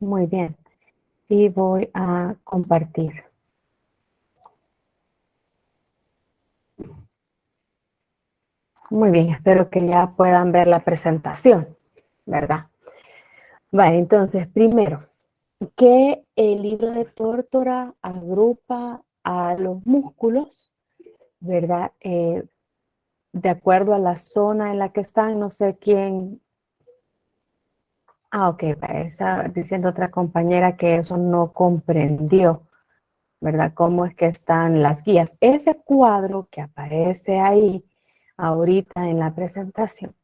Muy bien. Y voy a compartir. Muy bien, espero que ya puedan ver la presentación, ¿verdad? Vale, entonces, primero, que el libro de Tórtora agrupa a los músculos, ¿verdad? De acuerdo a la zona en la que están, no sé quién. Ah, ok, está diciendo otra compañera que eso no comprendió, ¿verdad? Cómo es que están las guías. Ese cuadro que aparece ahí ahorita en la presentación,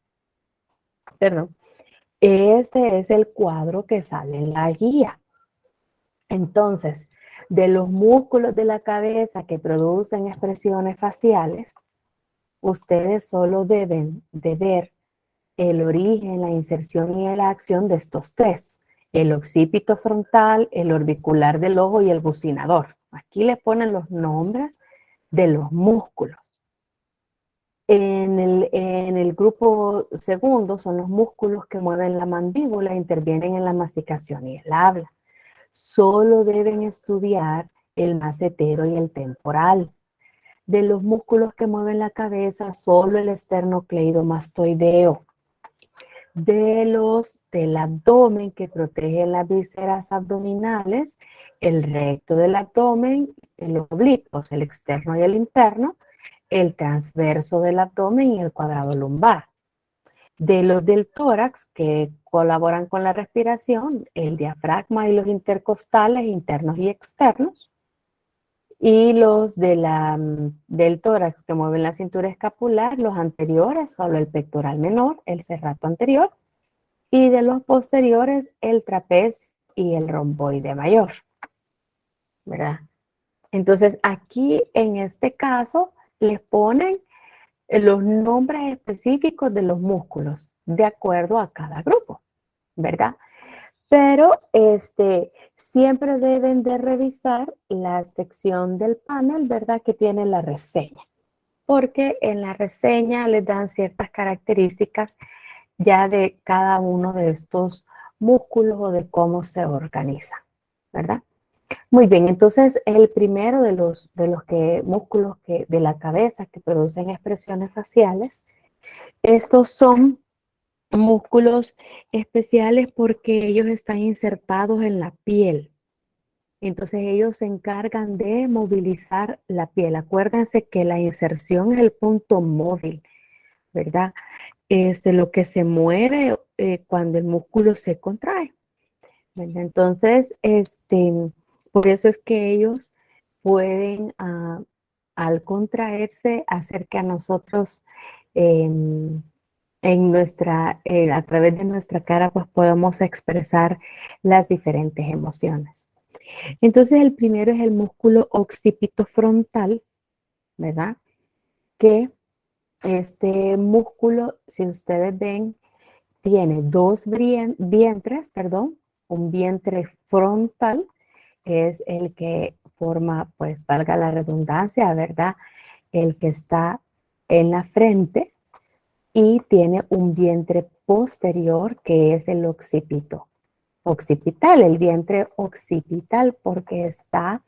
perdón, este es el cuadro que sale en la guía. Entonces, de los músculos de la cabeza que producen expresiones faciales, ustedes solo deben de ver el origen, la inserción y la acción de estos tres: el occipito frontal, el orbicular del ojo y el bucinador. Aquí le ponen los nombres de los músculos. En el grupo segundo son los músculos que mueven la mandíbula e intervienen en la masticación y el habla. Solo deben estudiar el macetero y el temporal. De los músculos que mueven la cabeza, solo el esternocleidomastoideo. Del abdomen que protege las vísceras abdominales, el recto del abdomen, el oblicuo, el externo y el interno, el transverso del abdomen y el cuadrado lumbar. De los del tórax que colaboran con la respiración, el diafragma y los intercostales internos y externos. Y los del tórax que mueven la cintura escapular, los anteriores, solo el pectoral menor, el serrato anterior. Y de los posteriores, el trapecio y el romboide mayor, ¿verdad? Entonces, aquí en este caso, les ponen los nombres específicos de los músculos de acuerdo a cada grupo, ¿verdad? Pero siempre deben de revisar la sección del panel, ¿verdad? Que tiene la reseña, porque en la reseña les dan ciertas características ya de cada uno de estos músculos o de cómo se organiza, ¿verdad? Muy bien, entonces el primero de los músculos de la cabeza que producen expresiones faciales, estos son músculos especiales porque ellos están insertados en la piel. Entonces ellos se encargan de movilizar la piel. Acuérdense que la inserción es el punto móvil, ¿verdad? Es de lo que se mueve cuando el músculo se contrae, ¿verdad? Entonces, por eso es que ellos pueden, al contraerse, hacer que a nosotros a través de nuestra cara, pues podemos expresar las diferentes emociones. Entonces, el primero es el músculo occipito frontal, ¿verdad? Que este músculo, si ustedes ven, tiene dos vientres, perdón, un vientre frontal, es el que forma, pues valga la redundancia, ¿verdad? El que está en la frente, y tiene un vientre posterior que es el occipital, el vientre occipital porque está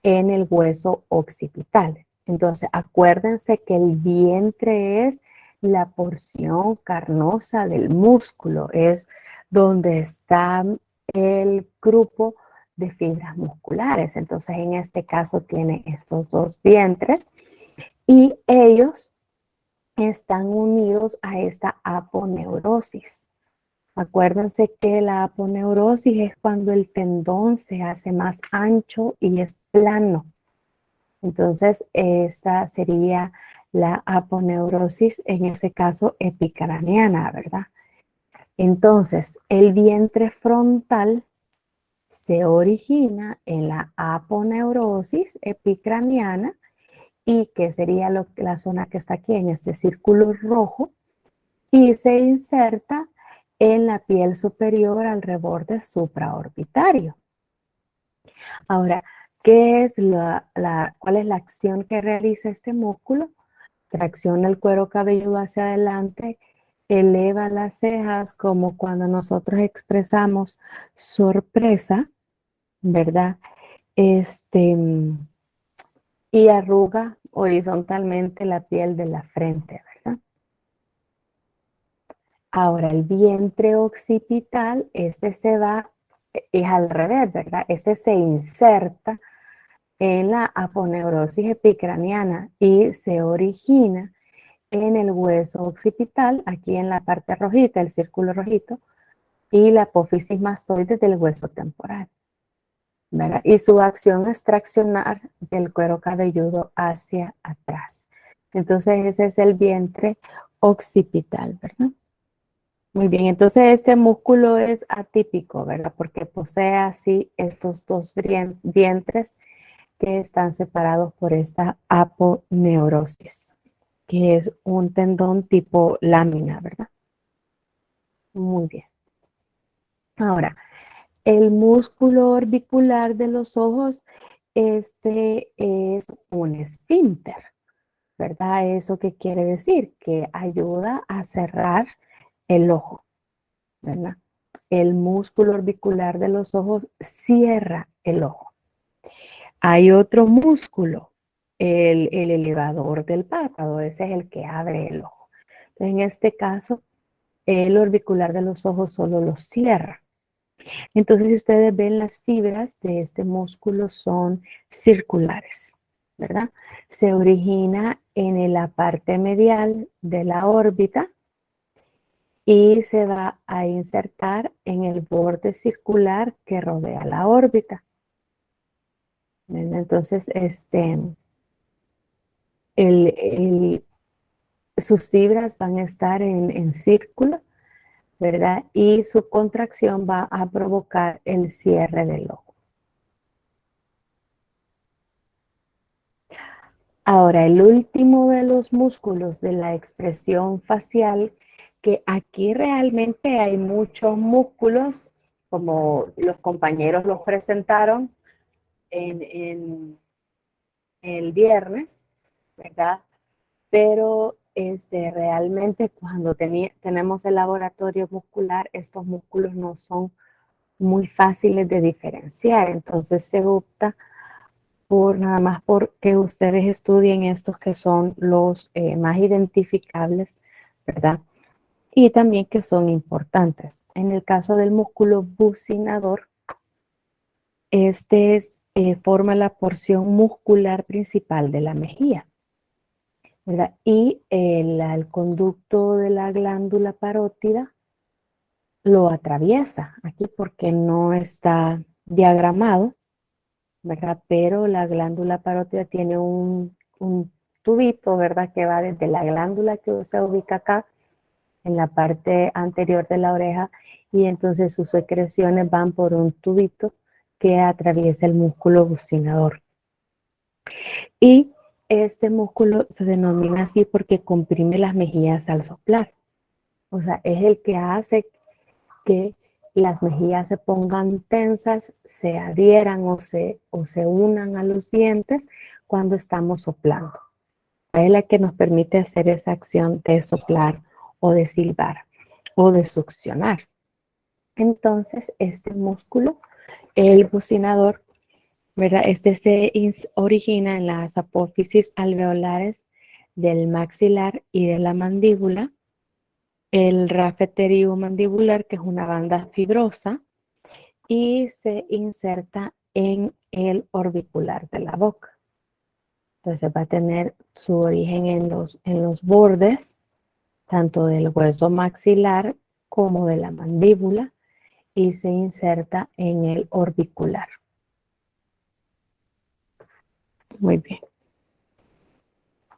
en el hueso occipital. Entonces, acuérdense que el vientre es la porción carnosa del músculo, es donde está el grupo de fibras musculares. Entonces, en este caso tiene estos dos vientres y ellos están unidos a esta aponeurosis. Acuérdense que la aponeurosis es cuando el tendón se hace más ancho y es plano. Entonces, esta sería la aponeurosis, en ese caso epicraniana, ¿verdad? Entonces, el vientre frontal se origina en la aponeurosis epicraniana, y que sería la zona que está aquí en este círculo rojo, y se inserta en la piel superior al reborde supraorbitario. Ahora, ¿cuál es la acción que realiza este músculo? Tracciona el cuero cabelludo hacia adelante eleva las cejas como cuando nosotros expresamos sorpresa, ¿verdad? Y arruga horizontalmente la piel de la frente, ¿verdad? Ahora, el vientre occipital, es al revés, ¿verdad? Este se inserta en la aponeurosis epicraniana y se origina en el hueso occipital, aquí en la parte rojita, el círculo rojito, y la apófisis mastoide del hueso temporal, ¿verdad? Y su acción es traccionar del cuero cabelludo hacia atrás. Entonces ese es el vientre occipital, ¿verdad? Muy bien, entonces este músculo es atípico, ¿verdad? Porque posee así estos dos vientres que están separados por esta aponeurosis, que es un tendón tipo lámina, ¿verdad? Muy bien. Ahora, el músculo orbicular de los ojos, este es un esfínter, ¿verdad? ¿Eso qué quiere decir? Que ayuda a cerrar el ojo, ¿verdad? El músculo orbicular de los ojos cierra el ojo. Hay otro músculo, el elevador del párpado, ese es el que abre el ojo. Entonces, en este caso, el orbicular de los ojos solo lo cierra. Entonces, si ustedes ven, las fibras de este músculo son circulares, ¿verdad? Se origina en la parte medial de la órbita y se va a insertar en el borde circular que rodea la órbita. Entonces, sus fibras van a estar en círculo, ¿verdad? Y su contracción va a provocar el cierre del ojo. Ahora, el último de los músculos de la expresión facial, que aquí realmente hay muchos músculos, como los compañeros los presentaron en el viernes, ¿verdad? Pero realmente cuando tenemos el laboratorio muscular, estos músculos no son muy fáciles de diferenciar, entonces se opta por nada más porque ustedes estudien estos que son los más identificables, ¿verdad? Y también que son importantes. En el caso del músculo bucinador, forma la porción muscular principal de la mejilla, ¿verdad? Y el conducto de la glándula parótida lo atraviesa aquí porque no está diagramado, ¿verdad? Pero la glándula parótida tiene un tubito, ¿verdad? Que va desde la glándula que se ubica acá, en la parte anterior de la oreja, y entonces sus secreciones van por un tubito que atraviesa el músculo bucinador. Y este músculo se denomina así porque comprime las mejillas al soplar. O sea, es el que hace que las mejillas se pongan tensas, se adhieran o se unan a los dientes cuando estamos soplando. Es la que nos permite hacer esa acción de soplar o de silbar o de succionar. Entonces, este músculo, el bucinador, ¿verdad? Se origina en las apófisis alveolares del maxilar y de la mandíbula, el rafeterio mandibular, que es una banda fibrosa, y se inserta en el orbicular de la boca. Entonces va a tener su origen en los bordes, tanto del hueso maxilar como de la mandíbula, y se inserta en el orbicular. Muy bien.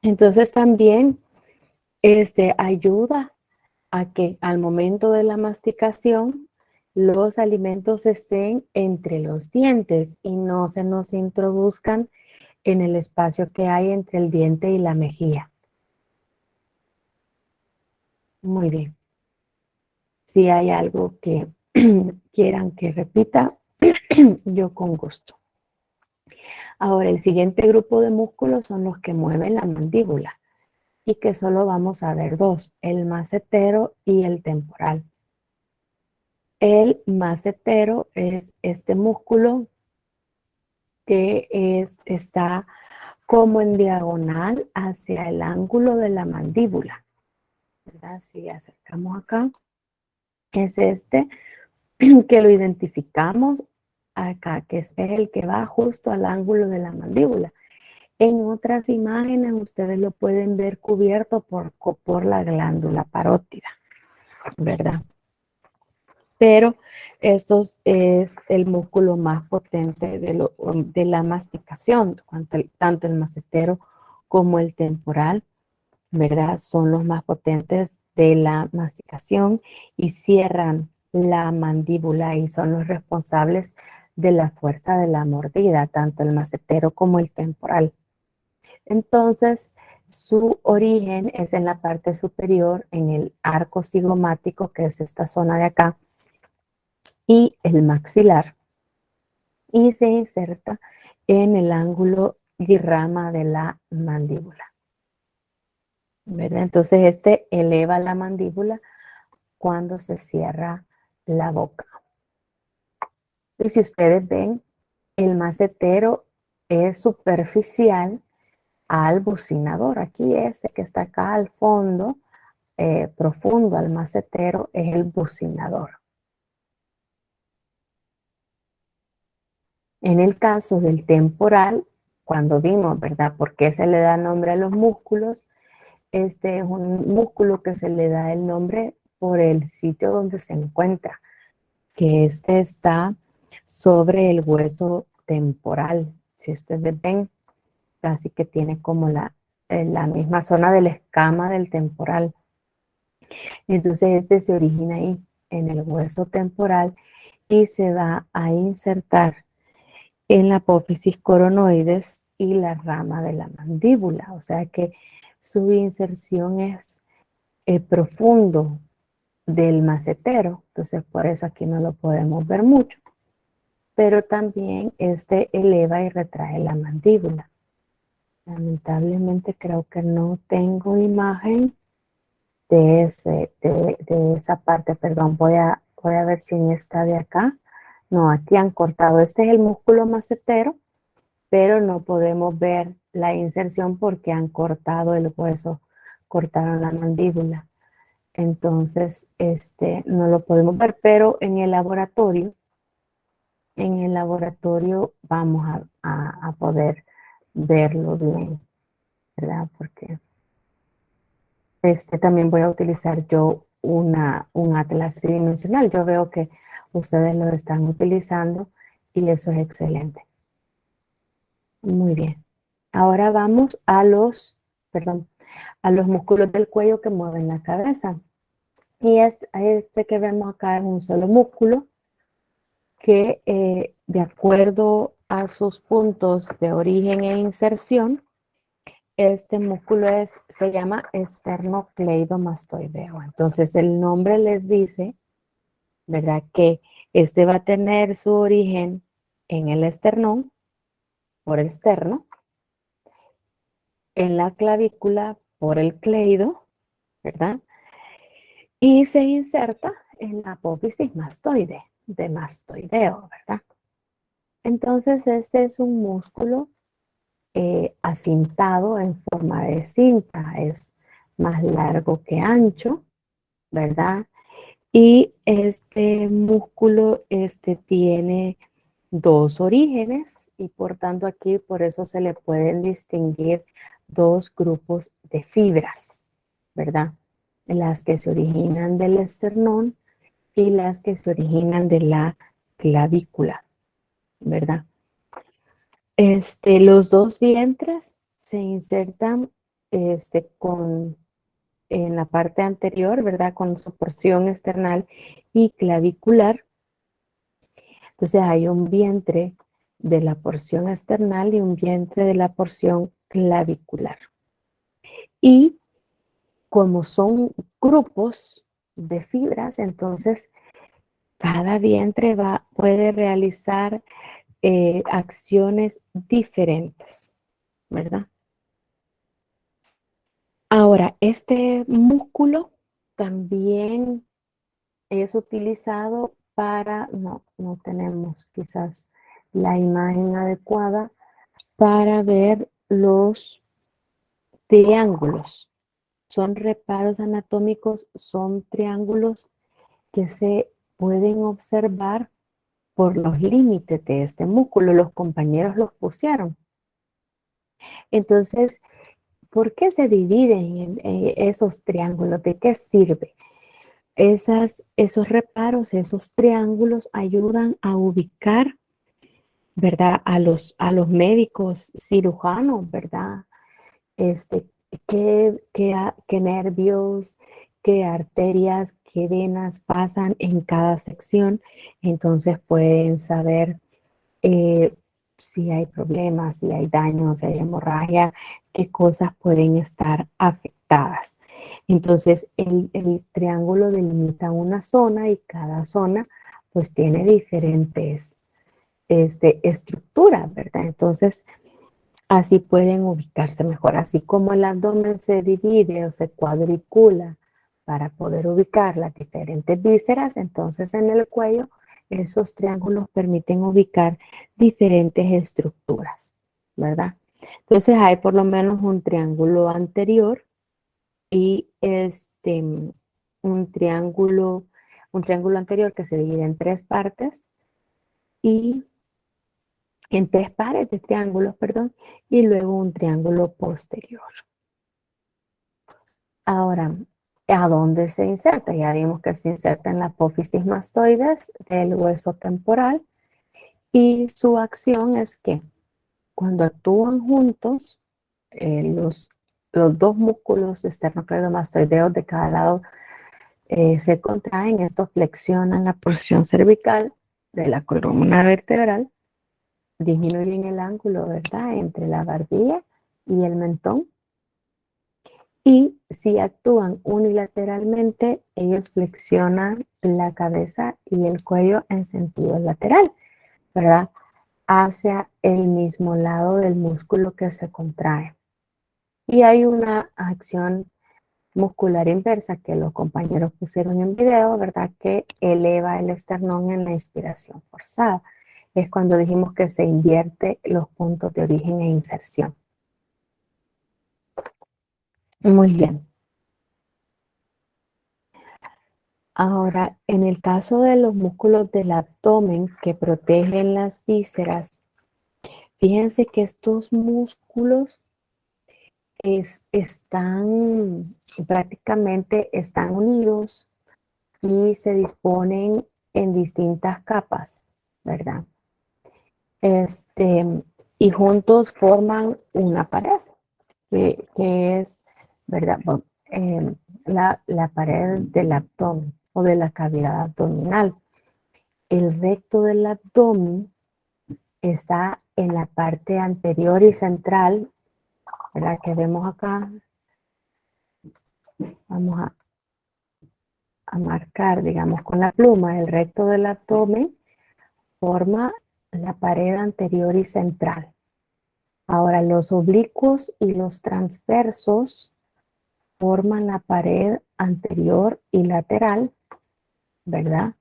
Entonces también ayuda a que al momento de la masticación los alimentos estén entre los dientes y no se nos introduzcan en el espacio que hay entre el diente y la mejilla. Muy bien. Si hay algo que quieran que repita, yo con gusto. Ahora, el siguiente grupo de músculos son los que mueven la mandíbula. y que solo vamos a ver dos, el macetero y el temporal. El macetero es este músculo que está como en diagonal hacia el ángulo de la mandíbula, ¿verdad? Si acercamos acá, es este que lo identificamos acá, que es el que va justo al ángulo de la mandíbula. En otras imágenes ustedes lo pueden ver cubierto por la glándula parótida, ¿verdad? Pero esto es el músculo más potente de la masticación, tanto el macetero como el temporal, ¿verdad? Son los más potentes de la masticación y cierran la mandíbula y son los responsables de la fuerza de la mordida, tanto el macetero como el temporal. Entonces, su origen es en la parte superior, en el arco cigomático, que es esta zona de acá, y el maxilar, y se inserta en el ángulo y rama de la mandíbula, ¿verdad? Entonces, este eleva la mandíbula cuando se cierra la boca. Y si ustedes ven, el macetero es superficial al bucinador. Aquí este que está acá al fondo, profundo al macetero, es el bucinador. En el caso del temporal, cuando vimos, ¿verdad? ¿Por qué se le da nombre a los músculos? Este es un músculo que se le da el nombre por el sitio donde se encuentra, que este está sobre el hueso temporal. Si ustedes ven, casi que tiene como la misma zona de la escama del temporal. Entonces este se origina ahí, en el hueso temporal, y se va a insertar en la apófisis coronoides y la rama de la mandíbula. O sea que su inserción es profundo del macetero. Entonces por eso aquí no lo podemos ver mucho. Pero también este eleva y retrae la mandíbula. Lamentablemente creo que no tengo imagen de esa parte, perdón, voy a ver si en esta de acá. No, aquí han cortado. Este es el músculo macetero, pero no podemos ver la inserción porque han cortado el hueso, cortaron la mandíbula. Entonces, no lo podemos ver, pero en el laboratorio vamos a poder verlo bien, ¿verdad? Porque también voy a utilizar yo un atlas tridimensional. Yo veo que ustedes lo están utilizando y eso es excelente. Muy bien. Ahora vamos a los músculos del cuello que mueven la cabeza. Y este que vemos acá es un solo músculo que de acuerdo a sus puntos de origen e inserción, este músculo se llama esternocleidomastoideo. Entonces el nombre les dice, ¿verdad? Que este va a tener su origen en el esternón, por el esterno, en la clavícula, por el cleido, ¿verdad? Y se inserta en la apófisis mastoide, de mastoideo, ¿verdad? Entonces este es un músculo acintado en forma de cinta, es más largo que ancho, ¿verdad? Y este músculo tiene dos orígenes y por tanto aquí por eso se le pueden distinguir dos grupos de fibras, ¿verdad? Las que se originan del esternón y las que se originan de la clavícula, ¿verdad? Los dos vientres se insertan en la parte anterior, ¿verdad? Con su porción esternal y clavicular. Entonces hay un vientre de la porción esternal y un vientre de la porción clavicular. Y como son grupos de fibras, entonces cada vientre puede realizar acciones diferentes, ¿verdad? Ahora, este músculo también es utilizado para, no tenemos quizás la imagen adecuada para ver los triángulos. Son reparos anatómicos, son triángulos que se pueden observar por los límites de este músculo. Los compañeros los pusieron. Entonces, ¿por qué se dividen en esos triángulos? ¿De qué sirve? Esos reparos, esos triángulos ayudan a ubicar, ¿verdad? A los médicos cirujanos, ¿verdad? Este, qué nervios, qué arterias, qué venas pasan en cada sección. Entonces pueden saber eh, si hay problemas, si hay daños, si hay hemorragia, qué cosas pueden estar afectadas. Entonces, el triángulo delimita una zona y cada zona pues tiene diferentes estructuras, ¿verdad? Entonces, así pueden ubicarse mejor, así como el abdomen se divide o se cuadricula para poder ubicar las diferentes vísceras, entonces en el cuello esos triángulos permiten ubicar diferentes estructuras, ¿verdad? Entonces hay por lo menos un triángulo anterior y un triángulo anterior que se divide en tres partes y en tres pares de triángulos, perdón, y luego un triángulo posterior. Ahora, ¿a dónde se inserta? Ya vimos que se inserta en la apófisis mastoides del hueso temporal y su acción es que cuando actúan juntos, los dos músculos esternocleidomastoideos de cada lado se contraen, esto flexiona la porción cervical de la columna vertebral, disminuyen el ángulo, ¿verdad?, entre la barbilla y el mentón. Y si actúan unilateralmente, ellos flexionan la cabeza y el cuello en sentido lateral, ¿verdad? Hacia el mismo lado del músculo que se contrae. Y hay una acción muscular inversa que los compañeros pusieron en video, ¿verdad? Que eleva el esternón en la inspiración forzada. Es cuando dijimos que se invierte los puntos de origen e inserción. Muy bien. Ahora, en el caso de los músculos del abdomen que protegen las vísceras, fíjense que estos músculos prácticamente están unidos y se disponen en distintas capas, ¿verdad? Y juntos forman una pared, que es, ¿verdad? Bueno, la pared del abdomen o de la cavidad abdominal. El recto del abdomen está en la parte anterior y central, ¿verdad? Que vemos acá. Vamos a marcar, digamos, con la pluma. El recto del abdomen forma la pared anterior y central. Ahora, los oblicuos y los transversos forman la pared anterior y lateral, ¿verdad?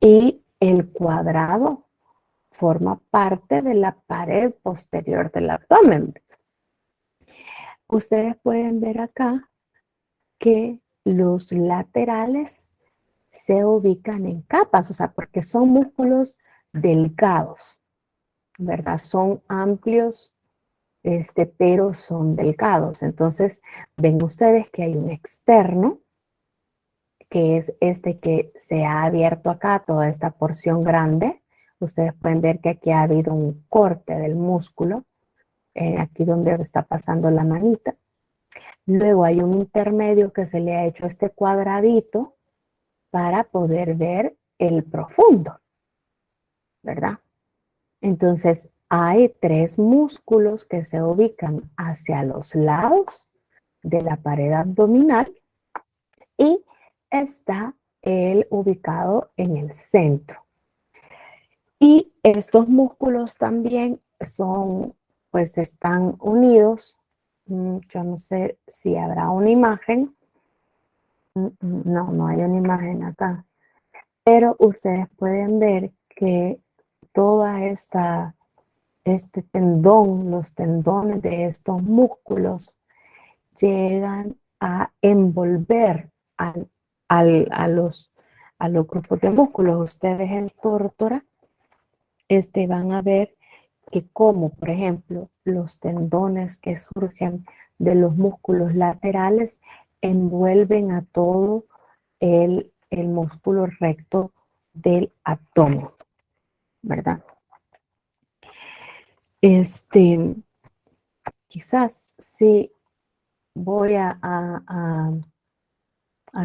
Y el cuadrado forma parte de la pared posterior del abdomen. Ustedes pueden ver acá que los laterales se ubican en capas, o sea, porque son músculos delgados, ¿verdad? Son amplios, pero son delgados. Entonces, ven ustedes que hay un externo, que es este que se ha abierto acá, toda esta porción grande. Ustedes pueden ver que aquí ha habido un corte del músculo, aquí donde está pasando la manita. Luego hay un intermedio que se le ha hecho este cuadradito para poder ver el profundo, ¿verdad? Entonces, hay tres músculos que se ubican hacia los lados de la pared abdominal y está el ubicado en el centro. Y estos músculos también pues están unidos Yo no sé si habrá una imagen. No, no hay una imagen acá. Pero ustedes pueden ver que toda este tendón, los tendones de estos músculos llegan a envolver a a los grupos de músculos. Ustedes en tórtora van a ver que como, por ejemplo, los tendones que surgen de los músculos laterales envuelven a todo el músculo recto del abdomen, ¿verdad? Quizás sí voy a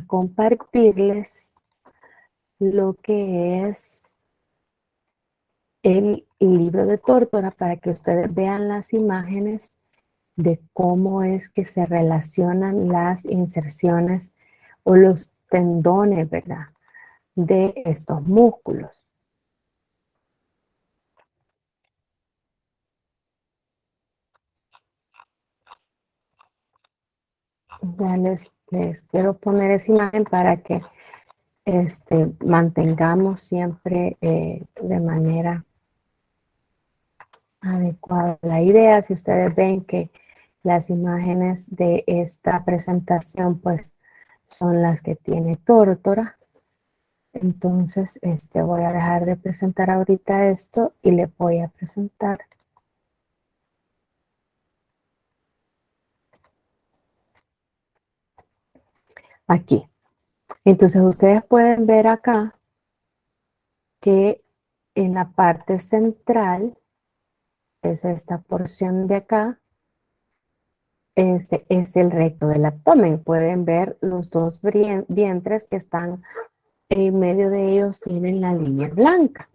compartirles lo que es el libro de Tórtora para que ustedes vean las imágenes de cómo es que se relacionan las inserciones o los tendones, ¿verdad? De estos músculos. Ya les quiero poner esa imagen para que mantengamos siempre de manera adecuada la idea. Si ustedes ven que las imágenes de esta presentación pues son las que tiene Tórtora, entonces voy a dejar de presentar ahorita esto y le voy a presentar aquí. Entonces ustedes pueden ver acá que en la parte central es esta porción de acá. Este es el recto del abdomen. Pueden ver los dos vientres que están en medio de ellos, tienen la línea blanca.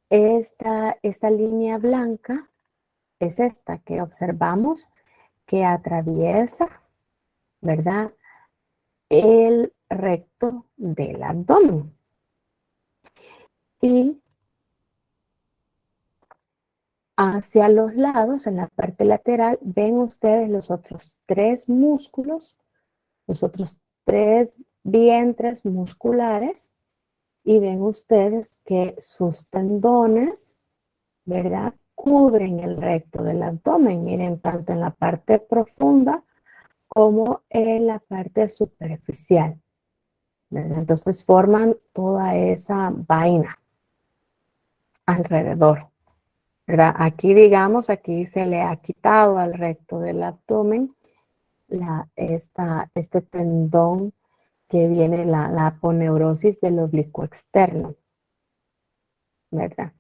Esta línea blanca es esta que observamos que atraviesa, ¿verdad? El recto del abdomen. Y hacia los lados, en la parte lateral, ven ustedes los otros tres músculos, los otros tres vientres musculares, y ven ustedes que sus tendones, ¿verdad? Cubren el recto del abdomen, miren, tanto en la parte profunda como en la parte superficial, ¿verdad? Entonces forman toda esa vaina alrededor, ¿verdad? Aquí, digamos, aquí se le ha quitado al recto del abdomen este tendón que viene la aponeurosis del oblicuo externo, ¿verdad?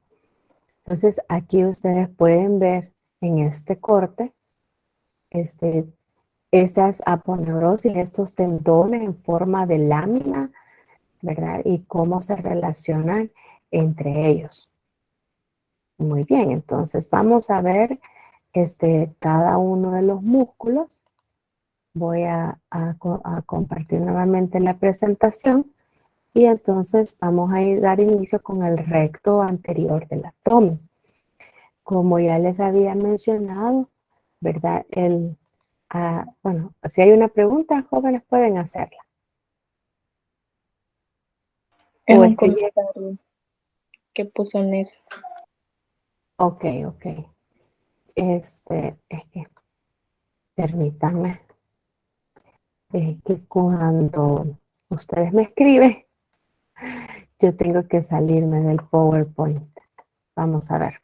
Entonces, aquí ustedes pueden ver en este corte, estas aponeurosis, estos tendones en forma de lámina, ¿verdad? Y cómo se relacionan entre ellos. Muy bien, entonces vamos a ver cada uno de los músculos. Voy a compartir nuevamente la presentación y entonces vamos a dar inicio con el recto anterior del abdomen. Como ya les había mencionado, ¿verdad? Bueno, si hay una pregunta, jóvenes pueden hacerla. Es O un es que comentario que puso Nessa. ok. Es que permítanme, es que cuando ustedes me escriben, yo tengo que salirme del PowerPoint. Vamos a ver.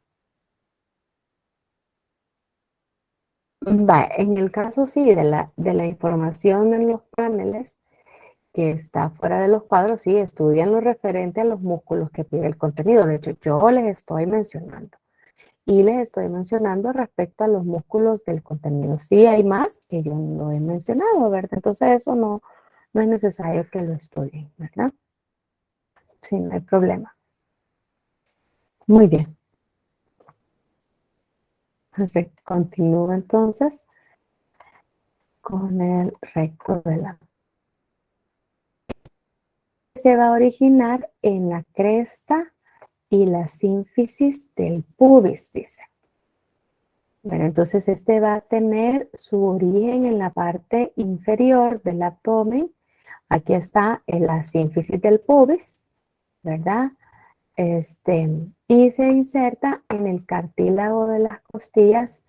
En el caso sí de la información en los paneles que está fuera de los cuadros, sí, estudian lo referente a los músculos que pide el contenido. De hecho, yo les estoy mencionando. Y les estoy mencionando respecto a los músculos del contenido. Sí hay más que yo no he mencionado, ¿verdad? Entonces eso no es necesario que lo estudien, ¿verdad? Sí, no hay problema. Muy bien. Perfecto. Continúo entonces con el recto de la. Se va a originar en la cresta y la sínfisis del pubis, dice. Bueno, entonces este va a tener su origen en la parte inferior del abdomen. Aquí está en la sínfisis del pubis, ¿verdad? Y se inserta en el cartílago de las costillas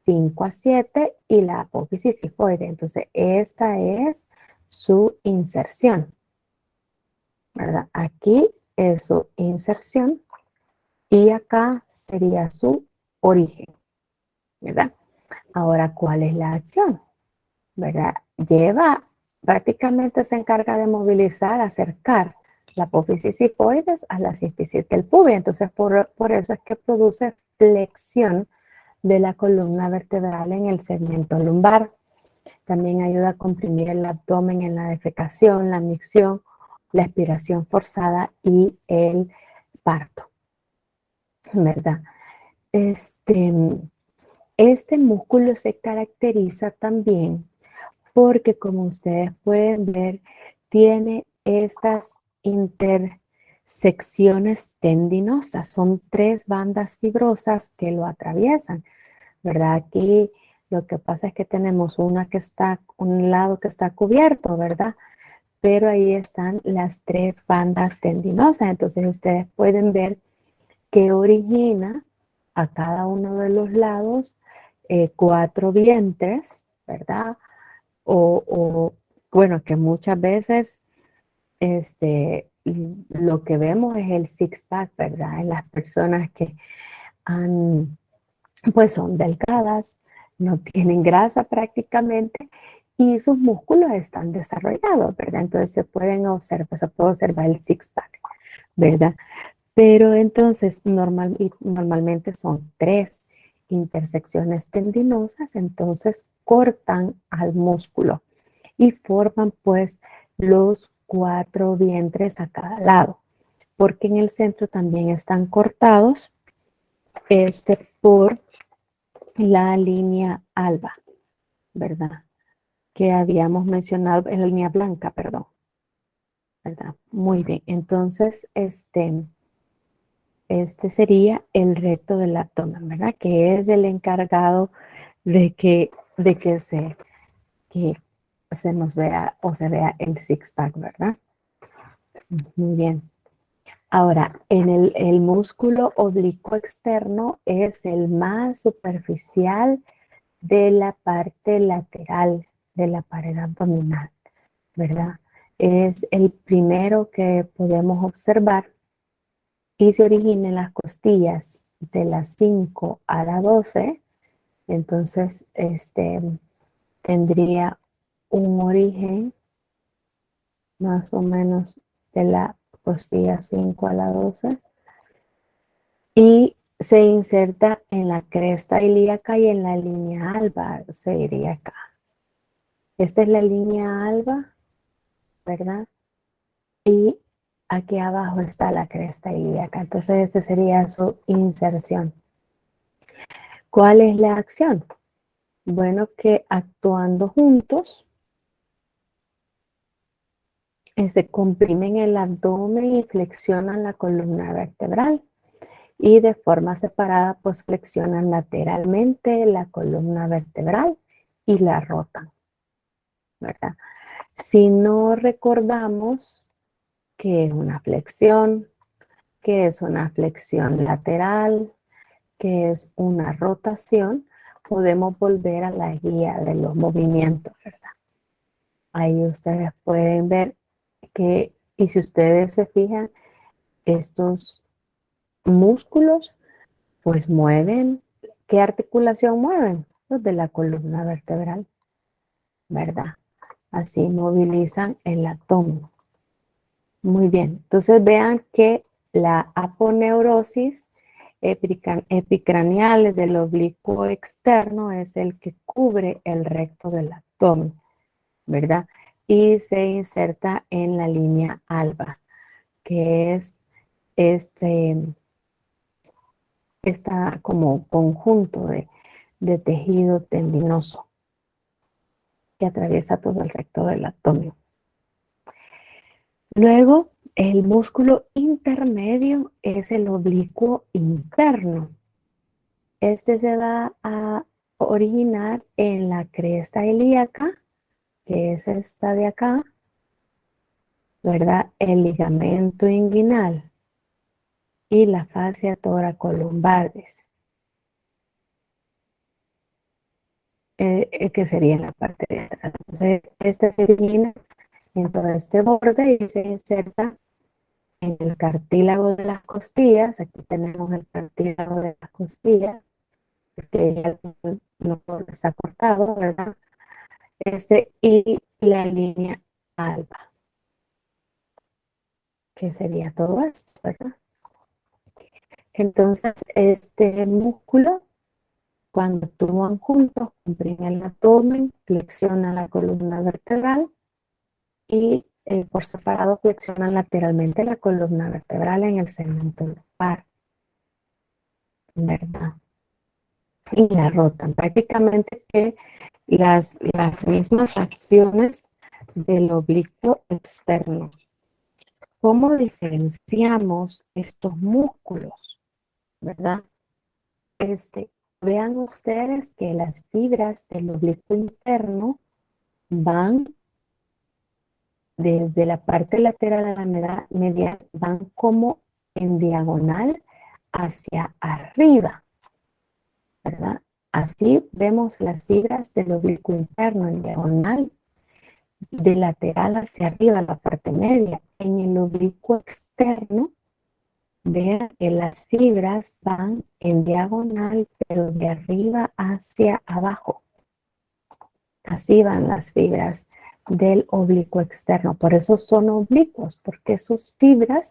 5 a 7 y la apófisis sifoide. Entonces, esta es su inserción, ¿verdad? Aquí es su inserción y acá sería su origen, ¿verdad? Ahora, ¿cuál es la acción? ¿Verdad? Prácticamente se encarga de movilizar, acercar la apófisis sifoides a la sínfisis del pubis. Entonces, por eso es que produce flexión de la columna vertebral en el segmento lumbar. También ayuda a comprimir el abdomen en la defecación, la micción, la expiración forzada y el parto, ¿verdad? Este, este músculo se caracteriza también porque, como ustedes pueden ver, tiene estas intersecciones tendinosas. Son 3 bandas fibrosas que lo atraviesan, ¿verdad? Aquí lo que pasa es que tenemos un lado que está cubierto, ¿verdad? Pero ahí están las 3 bandas tendinosas. Entonces ustedes pueden ver que origina a cada uno de los lados 4 vientres, ¿verdad? O, bueno, que muchas veces lo que vemos es el six-pack, ¿verdad? En las personas que pues son delgadas, no tienen grasa prácticamente y sus músculos están desarrollados, ¿verdad? Entonces se puede observar el six-pack, ¿verdad? Pero entonces normalmente son 3 intersecciones tendinosas, entonces cortan al músculo y forman pues los 4 vientres a cada lado, porque en el centro también están cortados por la línea alba, ¿verdad? Que habíamos mencionado, en la línea blanca, perdón, ¿verdad? Muy bien, entonces este sería el recto del abdomen, ¿verdad? Que es el encargado de que se nos vea o se vea el six-pack, ¿verdad? Muy bien. Ahora, el músculo oblicuo externo es el más superficial de la parte lateral de la pared abdominal, ¿verdad? Es el primero que podemos observar y se origina en las costillas de las 5 a la 12. Entonces, tendría un origen más o menos de la costilla 5 a la 12 y se inserta en la cresta ilíaca y en la línea alba, se diría acá. Esta es la línea alba, ¿verdad? Y aquí abajo está la cresta ilíaca. Entonces, esta sería su inserción. ¿Cuál es la acción? Bueno, que actuando juntos, se comprimen el abdomen y flexionan la columna vertebral. Y de forma separada, pues flexionan lateralmente la columna vertebral y la rotan, ¿verdad? Si no recordamos qué es una flexión, qué es una flexión lateral, qué es una rotación, podemos volver a la guía de los movimientos, ¿verdad? Ahí ustedes pueden ver que, y si ustedes se fijan, estos músculos pues mueven. ¿Qué articulación mueven? Los de la columna vertebral, ¿verdad? Así movilizan el abdomen. Muy bien, entonces vean que la aponeurosis epicranial del oblicuo externo es el que cubre el recto del abdomen, ¿verdad? Y se inserta en la línea alba, que es este, esta como conjunto de tejido tendinoso que atraviesa todo el recto del abdomen. Luego, el músculo intermedio es el oblicuo interno, Este se va a originar en la cresta ilíaca, que es esta de acá, ¿verdad? El ligamento inguinal y la fascia toracolumbaris, que sería en la parte de atrás. Entonces, este se origina en todo este borde y se inserta en el cartílago de las costillas. Aquí tenemos el cartílago de las costillas, que ya no está cortado, ¿verdad? Y la línea alba, que sería todo esto, ¿verdad? Entonces, este músculo, cuando actúan juntos, comprime el abdomen, flexiona la columna vertebral y por separado flexionan lateralmente la columna vertebral en el segmento lumbar, ¿verdad? Y la rotan. Prácticamente que las mismas acciones del oblicuo externo. ¿Cómo diferenciamos estos músculos? ¿Verdad? Vean ustedes que las fibras del oblicuo interno van desde la parte lateral a la media, van como en diagonal hacia arriba, ¿verdad? Así vemos las fibras del oblicuo interno en diagonal, de lateral hacia arriba, la parte media. En el oblicuo externo, vean que las fibras van en diagonal, pero de arriba hacia abajo. Así van las fibras del oblicuo externo. Por eso son oblicuos, porque sus fibras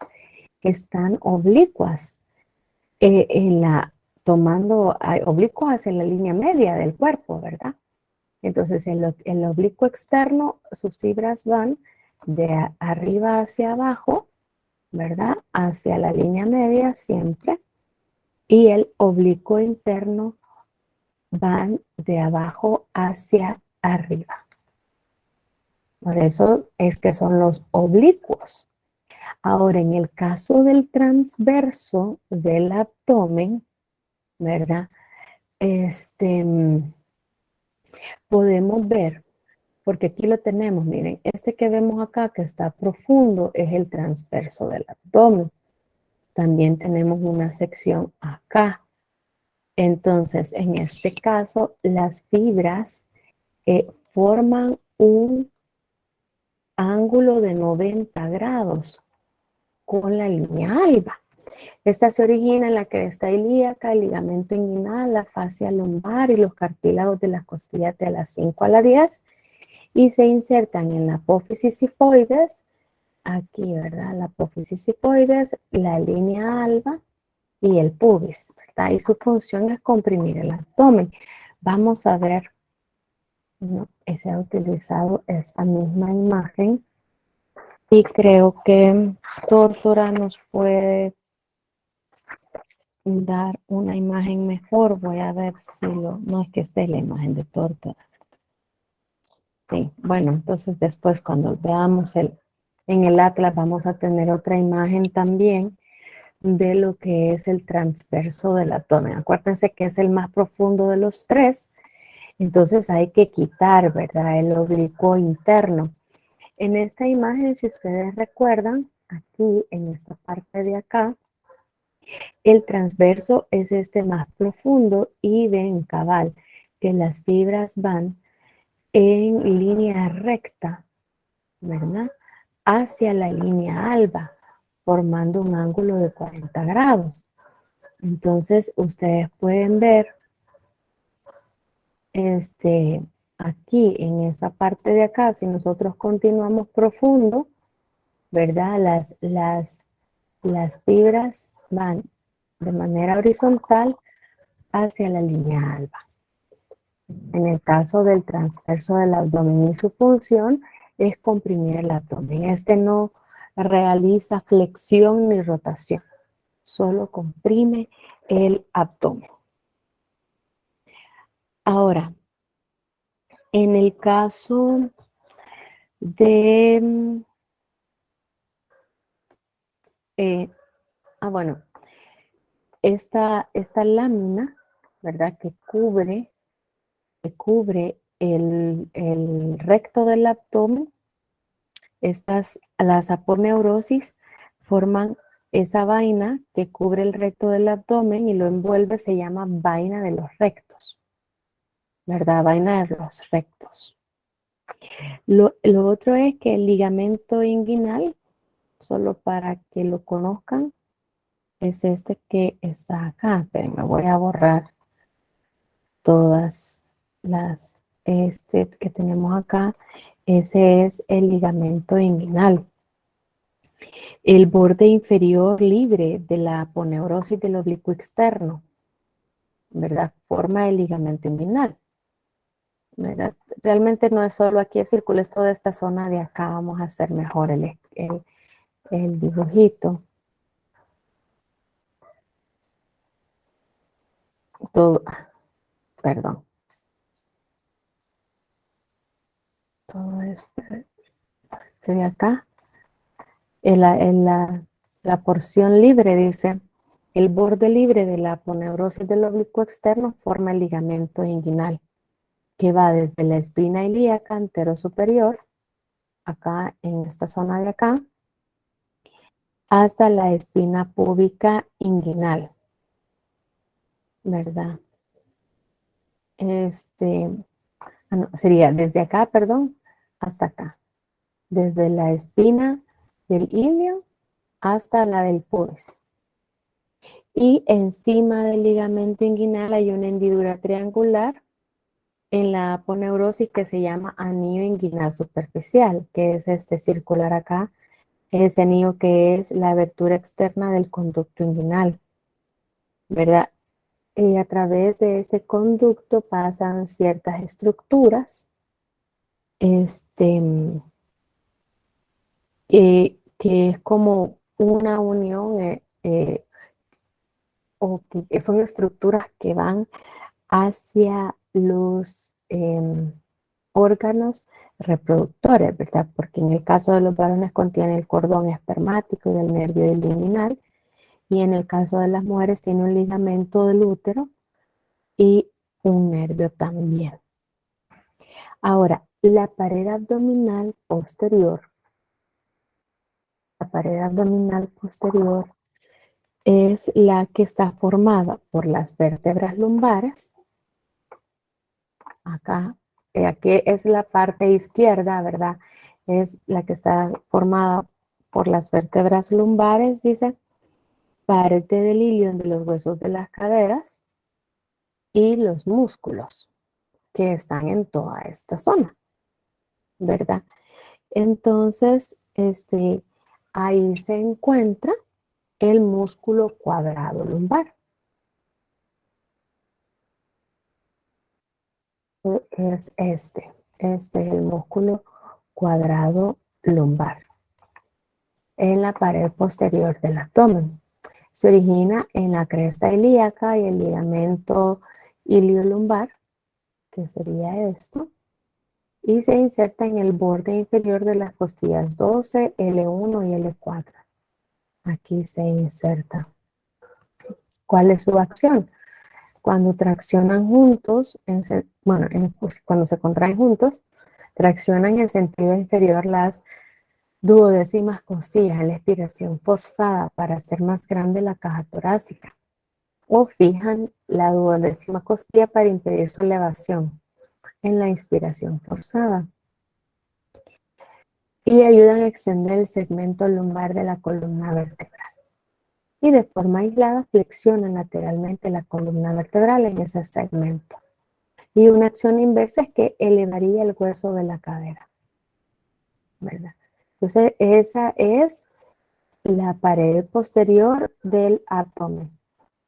están oblicuas, tomando oblicuos hacia la línea media del cuerpo, ¿verdad? Entonces, el oblicuo externo, sus fibras van de arriba hacia abajo, ¿verdad? Hacia la línea media siempre. Y el oblicuo interno van de abajo hacia arriba. Por eso es que son los oblicuos. Ahora, en el caso del transverso del abdomen, ¿verdad? Podemos ver, porque aquí lo tenemos, miren, este que vemos acá que está profundo es el transverso del abdomen. También tenemos una sección acá. Entonces, en este caso, las fibras forman un ángulo de 90 grados con la línea alba. Esta se origina en la cresta ilíaca, el ligamento inguinal, la fascia lumbar y los cartílagos de las costillas de las 5 a la 10 y se insertan en la apófisis sifoides, aquí, ¿verdad? La apófisis sifoides, la línea alba y el pubis, ¿verdad? Y su función es comprimir el abdomen. Vamos a ver, ¿no? Se ha utilizado esta misma imagen y creo que Tórtora nos puede dar una imagen mejor. Voy a ver si no es que esté la imagen de Tórtora. Sí, bueno, entonces después cuando veamos en el atlas vamos a tener otra imagen también de lo que es el transverso del abdomen. Acuérdense que es el más profundo de los tres, entonces hay que quitar, ¿verdad? El oblicuo interno. En esta imagen, si ustedes recuerdan, aquí en esta parte de acá, el transverso es este más profundo y ven cabal que las fibras van en línea recta, ¿verdad? Hacia la línea alba, formando un ángulo de 40 grados. Entonces, ustedes pueden ver aquí en esa parte de acá, si nosotros continuamos profundo, ¿verdad? Las fibras van de manera horizontal hacia la línea alba. En el caso del transverso del abdomen y su función es comprimir el abdomen. Este no realiza flexión ni rotación, solo comprime el abdomen. Ahora, en el caso de, bueno, esta lámina, ¿verdad? Que cubre el recto del abdomen. Las aponeurosis forman esa vaina que cubre el recto del abdomen y lo envuelve, se llama vaina de los rectos, ¿verdad? Vaina de los rectos. Lo otro es que el ligamento inguinal, solo para que lo conozcan, es este que está acá. Esperen, me voy a borrar todas este que tenemos acá. Ese es el ligamento inguinal. El borde inferior libre de la aponeurosis del oblicuo externo, ¿verdad? Forma el ligamento inguinal, ¿verdad? Realmente no es solo aquí el círculo, es toda esta zona de acá. Vamos a hacer mejor el dibujito. Todo, perdón. Todo esto de acá. La porción libre, dice, el borde libre de la aponeurosis del oblicuo externo forma el ligamento inguinal, que va desde la espina ilíaca anterosuperior, acá en esta zona de acá, hasta la espina púbica inguinal, ¿verdad? Sería desde acá, perdón, hasta acá, desde la espina del ilio hasta la del pubis. Y encima del ligamento inguinal hay una hendidura triangular en la aponeurosis que se llama anillo inguinal superficial, que es este circular acá, ese anillo que es la abertura externa del conducto inguinal, ¿verdad? Y a través de este conducto pasan ciertas estructuras, que es como una unión, o que son estructuras que van hacia los órganos reproductores, ¿verdad? Porque en el caso de los varones contiene el cordón espermático y del nervio inguinal, y en el caso de las mujeres tiene un ligamento del útero y un nervio también. Ahora, la pared abdominal posterior es la que está formada por las vértebras lumbares. Acá, aquí es la parte izquierda, ¿verdad? Es la que está formada por las vértebras lumbares, dice, parte del ilion de los huesos de las caderas y los músculos que están en toda esta zona, ¿verdad? Entonces, ahí se encuentra el músculo cuadrado lumbar. Es este es el músculo cuadrado lumbar en la pared posterior del abdomen. Se origina en la cresta ilíaca y el ligamento iliolumbar, que sería esto, y se inserta en el borde inferior de las costillas 12, L1 y L4. Aquí se inserta. ¿Cuál es su acción? Cuando traccionan juntos, pues, cuando se contraen juntos, traccionan en sentido inferior las duodécimas costillas en la expiración forzada para hacer más grande la caja torácica, o fijan la duodécima costilla para impedir su elevación en la inspiración forzada, y ayudan a extender el segmento lumbar de la columna vertebral. Y de forma aislada flexionan lateralmente la columna vertebral en ese segmento. Y una acción inversa es que elevaría el hueso de la cadera, ¿verdad? Entonces, esa es la pared posterior del abdomen.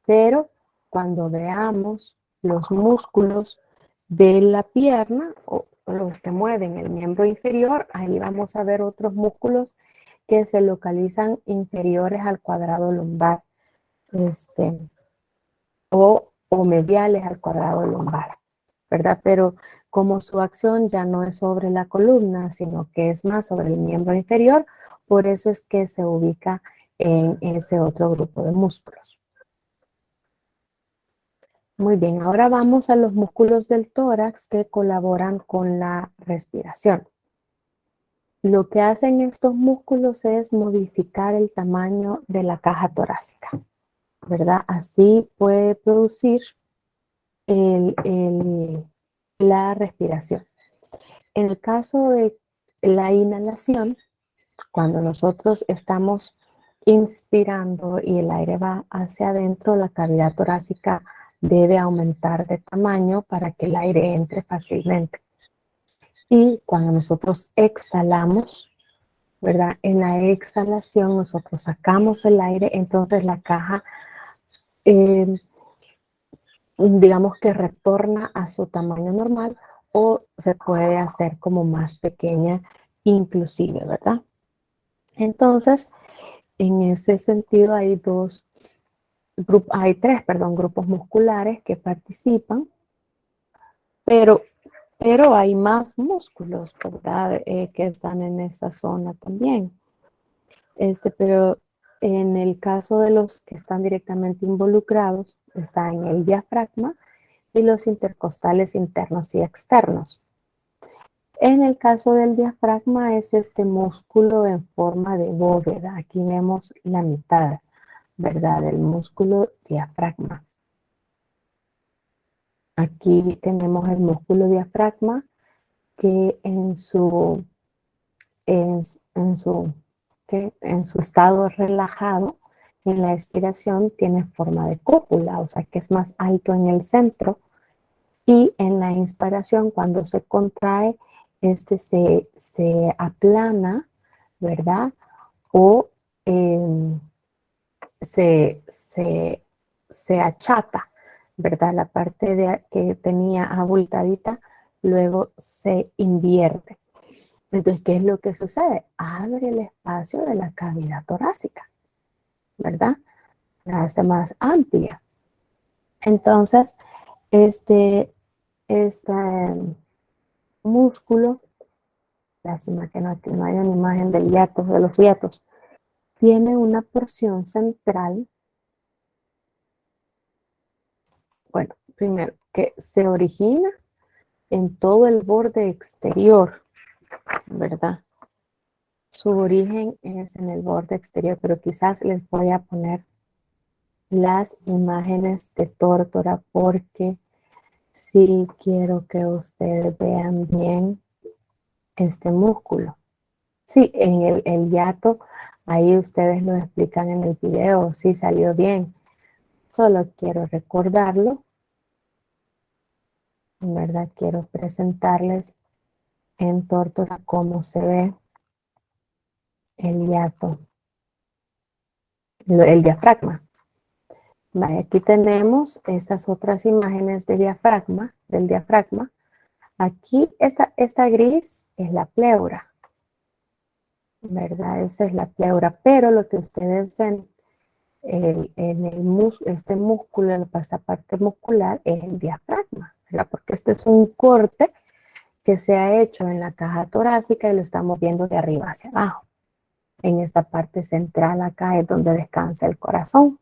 Pero cuando veamos los músculos de la pierna o los que mueven el miembro inferior, ahí vamos a ver otros músculos que se localizan inferiores al cuadrado lumbar, o mediales al cuadrado lumbar, ¿verdad? Pero como su acción ya no es sobre la columna, sino que es más sobre el miembro inferior, por eso es que se ubica en ese otro grupo de músculos. Muy bien, ahora vamos a los músculos del tórax que colaboran con la respiración. Lo que hacen estos músculos es modificar el tamaño de la caja torácica, ¿verdad? Así puede producir la respiración. En el caso de la inhalación, cuando nosotros estamos inspirando y el aire va hacia adentro, la cavidad torácica debe aumentar de tamaño para que el aire entre fácilmente. Y cuando nosotros exhalamos, ¿verdad? En la exhalación nosotros sacamos el aire, entonces la caja, digamos que retorna a su tamaño normal o se puede hacer como más pequeña inclusive, ¿verdad? Entonces, en ese sentido hay tres, perdón, grupos musculares que participan, pero, pero hay más músculos, ¿verdad? Que están en esa zona también. Pero en el caso de los que están directamente involucrados, está en el diafragma y los intercostales internos y externos. En el caso del diafragma es este músculo en forma de bóveda. Aquí vemos la mitad, ¿verdad? Del músculo diafragma. Aquí tenemos el músculo diafragma que en, en su, en su estado relajado, en la expiración tiene forma de cúpula, o sea que es más alto en el centro, y en la inspiración cuando se contrae, se aplana, ¿verdad? O se, se, se achata, ¿verdad? La parte que tenía abultadita, luego se invierte. Entonces, ¿qué es lo que sucede? Abre el espacio de la cavidad torácica, ¿verdad? La hace más amplia. Entonces, este músculo, lástima que no hay una imagen del hiato, de los hiatos, tiene una porción central, bueno, primero, que se origina en todo el borde exterior, ¿verdad? Su origen es en el borde exterior, pero quizás les voy a poner las imágenes de tórtora porque sí quiero que ustedes vean bien este músculo. Sí, en el hiato, ahí ustedes lo explican en el video, sí salió bien. Solo quiero recordarlo, en verdad quiero presentarles en tórtora cómo se ve el hiato, el diafragma. Vale, aquí tenemos estas otras imágenes de diafragma, del diafragma. Aquí esta gris es la pleura, ¿verdad? Esa es la pleura, pero lo que ustedes ven este músculo, esta parte muscular es el diafragma, ¿verdad? Porque este es un corte que se ha hecho en la caja torácica y lo estamos viendo de arriba hacia abajo. En esta parte central acá es donde descansa el corazón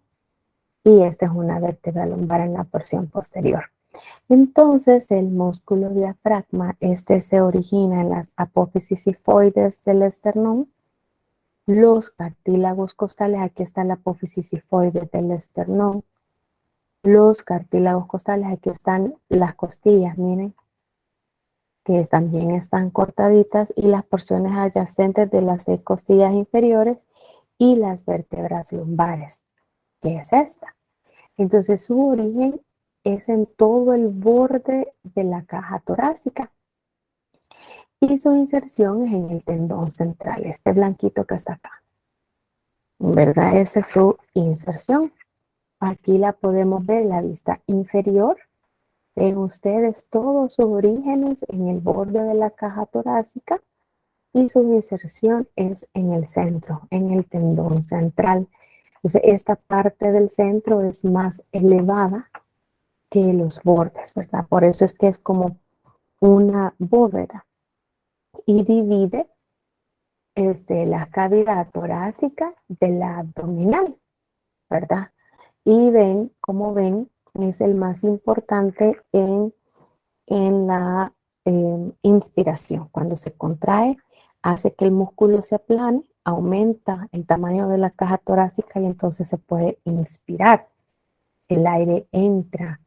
y esta es una vértebra lumbar en la porción posterior. Entonces el músculo diafragma, se origina en las apófisis sifoides del esternón, los cartílagos costales, aquí está la apófisis sifoide del esternón, los cartílagos costales, aquí están las costillas, miren, que también están cortaditas, y las porciones adyacentes de las 6 costillas inferiores y las vértebras lumbares, que es esta. Entonces su origen es en todo el borde de la caja torácica y su inserción es en el tendón central, este blanquito que está acá, ¿verdad? Esa es su inserción. Aquí la podemos ver en la vista inferior. Ven ustedes todos sus orígenes en el borde de la caja torácica y su inserción es en el centro, en el tendón central. Entonces, esta parte del centro es más elevada que los bordes, ¿verdad? Por eso es que es como una bóveda y divide la cavidad torácica de la abdominal, ¿verdad? Y ven, como ven, es el más importante en la inspiración. Cuando se contrae, hace que el músculo se aplane, aumenta el tamaño de la caja torácica y entonces se puede inspirar. El aire entra.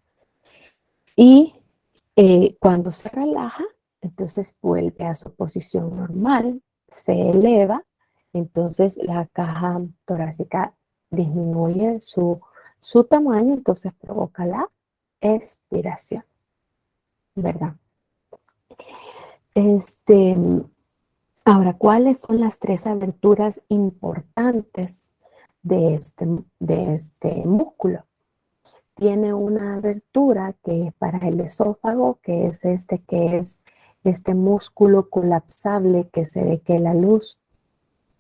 Y cuando se relaja, entonces vuelve a su posición normal, se eleva, entonces la caja torácica disminuye su tamaño, entonces provoca la expiración, ¿verdad? Ahora, ¿cuáles son las 3 aberturas importantes de este músculo? Tiene una abertura que es para el esófago, que es este músculo colapsable que se ve que la luz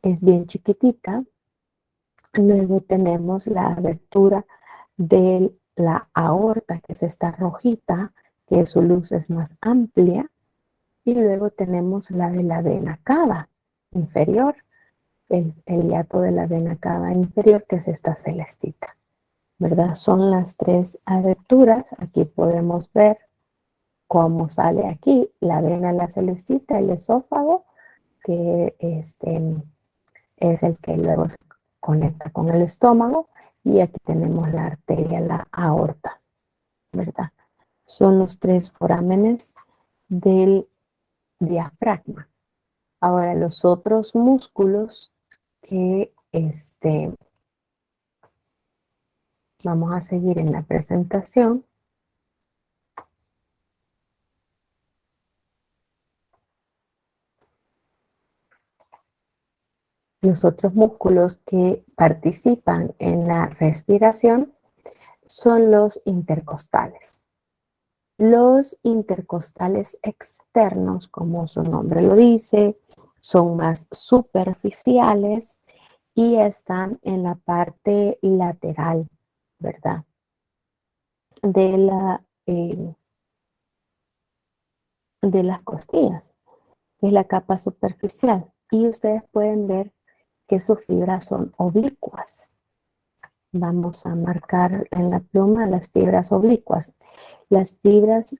es bien chiquitita. Luego tenemos la abertura de la aorta, que es esta rojita, que su luz es más amplia. Y luego tenemos la de la vena cava inferior, el hiato de la vena cava inferior, que es esta celestita, ¿verdad? Son las 3 aberturas. Aquí podemos ver cómo sale aquí la vena, la celestita, el esófago, que es el que luego se conecta con el estómago. Y aquí tenemos la arteria, la aorta, ¿verdad? Son los 3 forámenes del diafragma. Ahora, los otros músculos que vamos a seguir en la presentación. Los otros músculos que participan en la respiración son los intercostales. Los intercostales externos, como su nombre lo dice, son más superficiales y están en la parte lateral, ¿verdad? De las costillas, que es la capa superficial. Y ustedes pueden ver que sus fibras son oblicuas. Vamos a marcar en la pluma las fibras oblicuas. Las fibras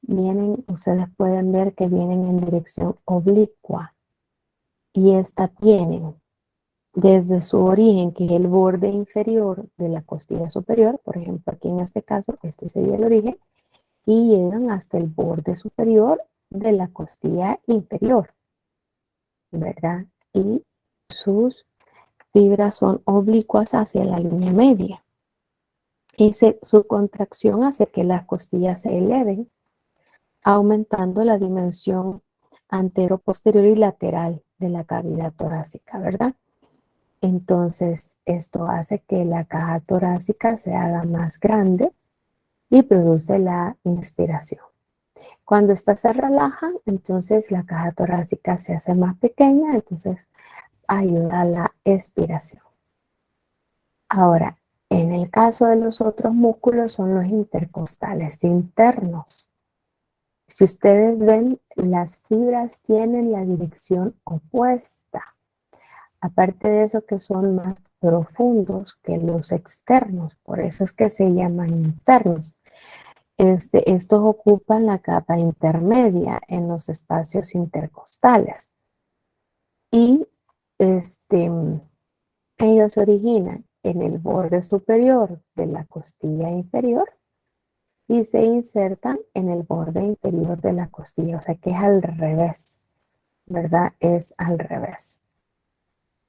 vienen, ustedes pueden ver que vienen en dirección oblicua. Y esta tienen desde su origen, que es el borde inferior de la costilla superior, por ejemplo, aquí en este caso, este sería el origen, y llegan hasta el borde superior de la costilla inferior, ¿verdad? Y sus fibras son oblicuas hacia la línea media. Y su contracción hace que las costillas se eleven, aumentando la dimensión antero, posterior y lateral de la cavidad torácica, ¿verdad? Entonces, esto hace que la caja torácica se haga más grande y produce la inspiración. Cuando esta se relaja, entonces la caja torácica se hace más pequeña, entonces ayuda a la expiración. Ahora, en el caso de los otros músculos son los intercostales internos. Si ustedes ven, las fibras tienen la dirección opuesta. Aparte de eso, que son más profundos que los externos, por eso es que se llaman internos. Estos ocupan la capa intermedia en los espacios intercostales. Y ellos se originan en el borde superior de la costilla inferior y se insertan en el borde inferior de la costilla, o sea que es al revés, ¿verdad? Es al revés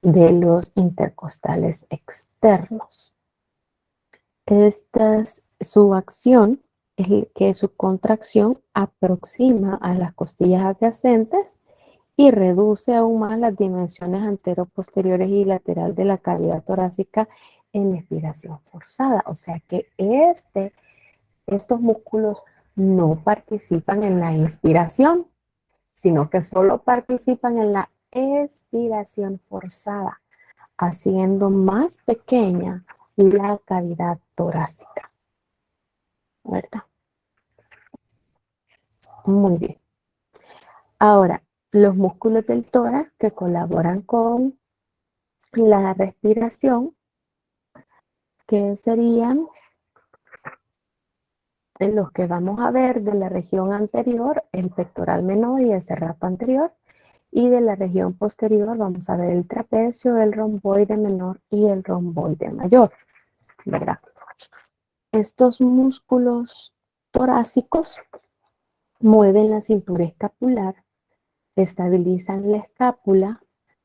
de los intercostales externos. Su acción es que su contracción aproxima a las costillas adyacentes y reduce aún más las dimensiones antero-posteriores y lateral de la cavidad torácica en expiración forzada. O sea que estos músculos no participan en la inspiración, sino que solo participan en la expiración forzada, haciendo más pequeña la cavidad torácica, ¿verdad? Muy bien. Ahora, los músculos del tórax que colaboran con la respiración, que serían en los que vamos a ver de la región anterior el pectoral menor y el cerrato anterior, y de la región posterior vamos a ver el trapecio, el romboide menor y el romboide mayor, ¿verdad? Estos músculos torácicos mueven la cintura escapular, estabilizan la escápula,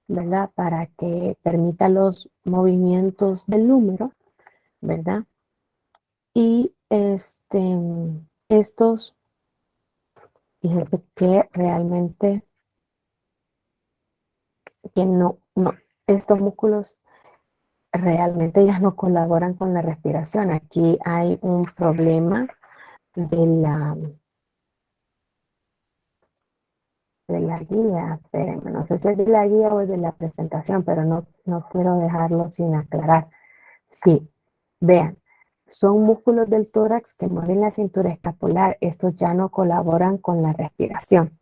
¿verdad? Para que permita los movimientos del húmero, ¿verdad? Y estos, fíjense que realmente que estos músculos realmente ya no colaboran con la respiración. Aquí hay un problema de la guía. Espérenme, no sé si es de la guía o es de la presentación, pero no quiero dejarlo sin aclarar. Sí, vean, son músculos del tórax que mueven la cintura escapular. Estos ya no colaboran con la respiración,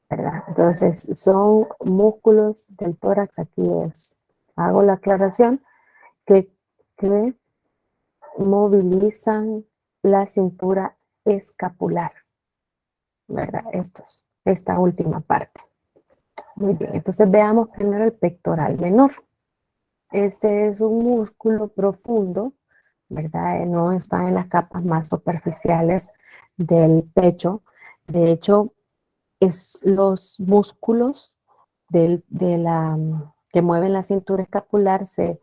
¿verdad? Entonces, son músculos del tórax, hago la aclaración, que, que movilizan la cintura escapular, ¿verdad? Esta última parte. Muy bien, entonces veamos primero el pectoral menor. Este es un músculo profundo, ¿verdad? No está en las capas más superficiales del pecho. De hecho, es los músculos que mueven la cintura escapular se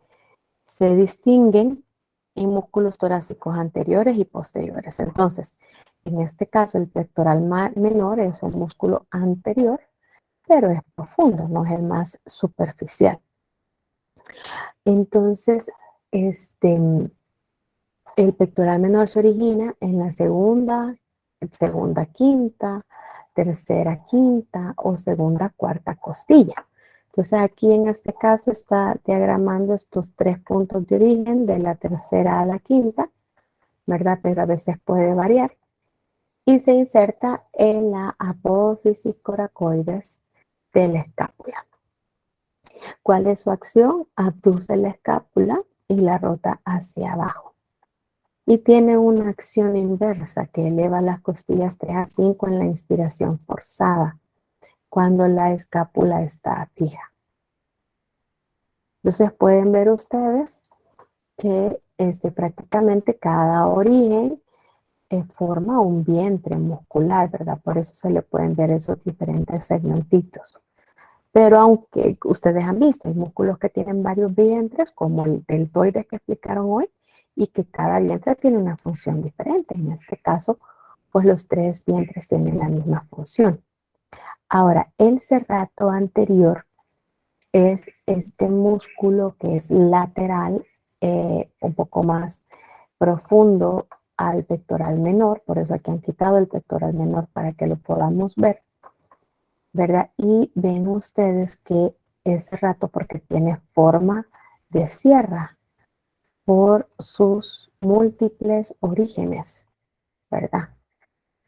distinguen en músculos torácicos anteriores y posteriores. Entonces, en este caso, el pectoral menor es un músculo anterior, pero es profundo, no es el más superficial. Entonces, el pectoral menor se origina en la segunda quinta, tercera quinta o segunda cuarta costilla. Entonces aquí en este caso está diagramando estos tres puntos de origen de la tercera a la quinta, ¿verdad? Pero a veces puede variar. Y se inserta en la apófisis coracoides de la escápula. ¿Cuál es su acción? Abduce la escápula y la rota hacia abajo. Y tiene una acción inversa que eleva las costillas 3 a 5 en la inspiración forzada, cuando la escápula está fija. Entonces pueden ver ustedes que prácticamente cada origen forma un vientre muscular, ¿verdad? Por eso se le pueden ver esos diferentes segmentitos. Pero aunque ustedes han visto, hay músculos que tienen varios vientres, como el deltoides que explicaron hoy, y que cada vientre tiene una función diferente. En este caso, pues los tres vientres tienen la misma función. Ahora, el serrato anterior es este músculo que es lateral, un poco más profundo al pectoral menor, por eso aquí han quitado el pectoral menor para que lo podamos ver, ¿verdad? Y ven ustedes que ese rato, porque tiene forma de sierra por sus múltiples orígenes, ¿verdad?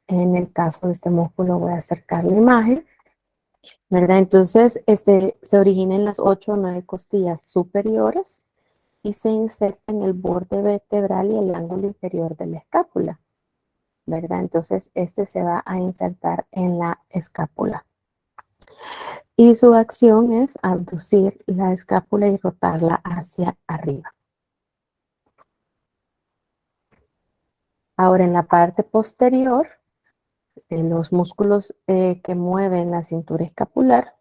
En el caso de este músculo voy a acercar la imagen, ¿verdad? Entonces, se origina en las 8 o 9 costillas superiores y se inserta en el borde vertebral y el ángulo inferior de la escápula, ¿verdad? Entonces, se va a insertar en la escápula. Y su acción es abducir la escápula y rotarla hacia arriba. Ahora, en la parte posterior, los músculos que mueven la cintura escapular,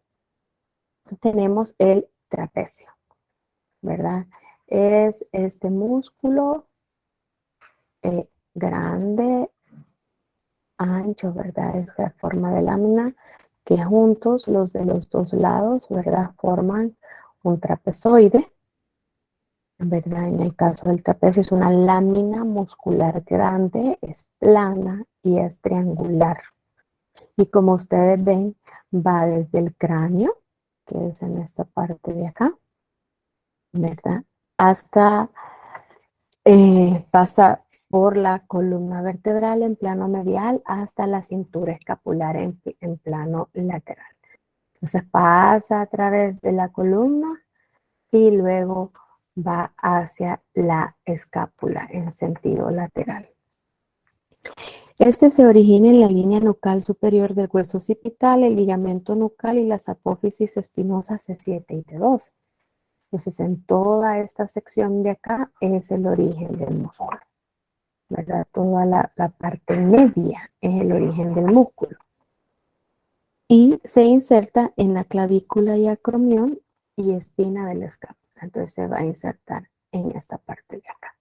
tenemos el trapecio, ¿verdad? Es este músculo grande, ancho, ¿verdad? Esta forma de lámina que juntos los de los dos lados, ¿verdad? Forman un trapezoide, ¿verdad? En el caso del trapecio es una lámina muscular grande, es plana y es triangular. Y como ustedes ven, va desde el cráneo, que es en esta parte de acá, ¿verdad? Hasta pasa por la columna vertebral en plano medial hasta la cintura escapular en plano lateral. Entonces pasa a través de la columna y luego va hacia la escápula en sentido lateral. Este se origina en la línea nucal superior del hueso occipital, el ligamento nucal y las apófisis espinosas C7 y T2. Entonces, en toda esta sección de acá es el origen del músculo, ¿verdad? Toda la parte media es el origen del músculo. Y se inserta en la clavícula y acromión y espina de la escápula. Entonces, se va a insertar en esta parte de acá,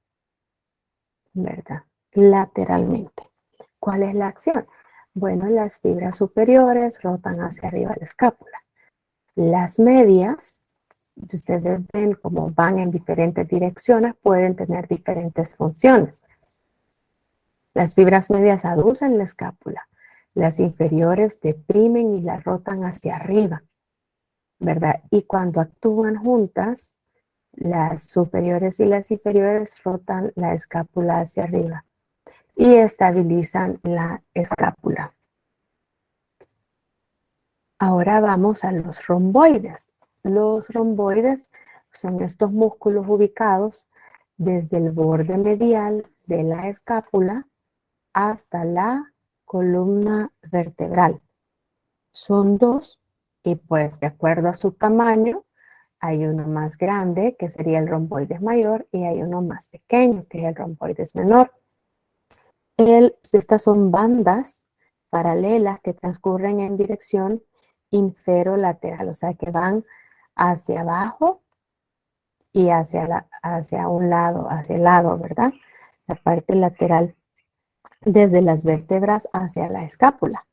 ¿verdad? Lateralmente. ¿Cuál es la acción? Bueno, las fibras superiores rotan hacia arriba de la escápula. Las medias, si ustedes ven cómo van en diferentes direcciones, pueden tener diferentes funciones. Las fibras medias aducen la escápula. Las inferiores deprimen y la rotan hacia arriba, ¿verdad? Y cuando actúan juntas, las superiores y las inferiores rotan la escápula hacia arriba y estabilizan la escápula. Ahora vamos a los romboides. Los romboides son estos músculos ubicados desde el borde medial de la escápula hasta la columna vertebral. Son dos y pues de acuerdo a su tamaño hay uno más grande que sería el romboides mayor y hay uno más pequeño que es el romboides menor. Estas son bandas paralelas que transcurren en dirección inferolateral, o sea que van hacia abajo y hacia un lado, hacia el lado, ¿verdad? La parte lateral desde las vértebras hacia la escápula.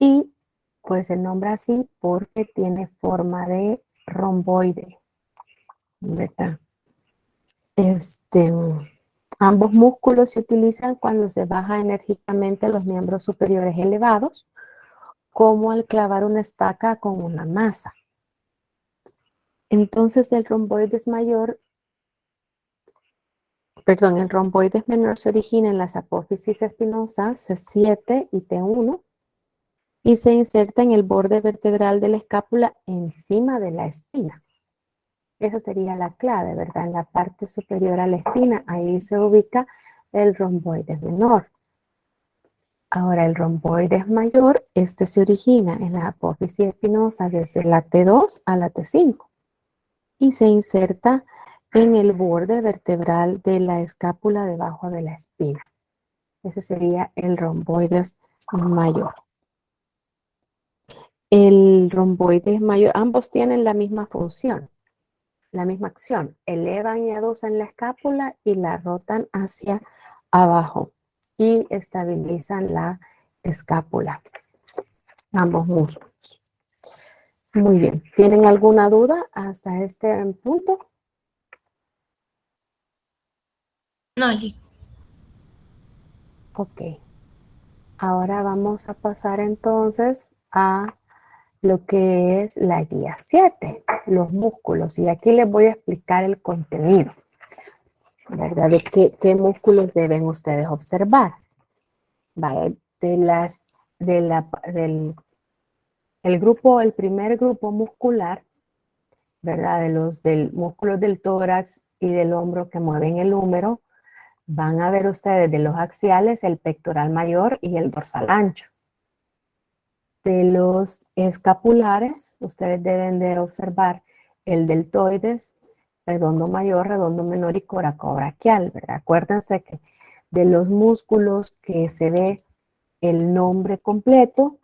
Y pues se nombra así porque tiene forma de romboide, ¿verdad? Ambos músculos se utilizan cuando se baja enérgicamente los miembros superiores elevados, como al clavar una estaca con una masa. Entonces el romboides menor se origina en las apófisis espinosas C7 y T1 y se inserta en el borde vertebral de la escápula encima de la espina. Esa sería la clave, ¿verdad? En la parte superior a la espina, ahí se ubica el romboides menor. Ahora, el romboides mayor, este se origina en la apófisis espinosa desde la T2 a la T5 y se inserta en el borde vertebral de la escápula debajo de la espina. Ese sería el romboides mayor. El romboides mayor, ambos tienen la misma función, la misma acción. Elevan y aducen la escápula y la rotan hacia abajo y estabilizan la escápula, ambos músculos. Muy bien. ¿Tienen alguna duda hasta este punto? No, Li. Ok. Ahora vamos a pasar entonces a lo que es la guía 7, los músculos. Y aquí les voy a explicar el contenido, ¿verdad? De qué músculos deben ustedes observar. Vale, el primer grupo muscular, ¿verdad? Del músculos del tórax y del hombro que mueven el húmero, van a ver ustedes de los axiales el pectoral mayor y el dorsal ancho. De los escapulares, ustedes deben de observar el deltoides, redondo mayor, redondo menor y coracobraquial, ¿verdad? Acuérdense que de los músculos que se ve el nombre completo,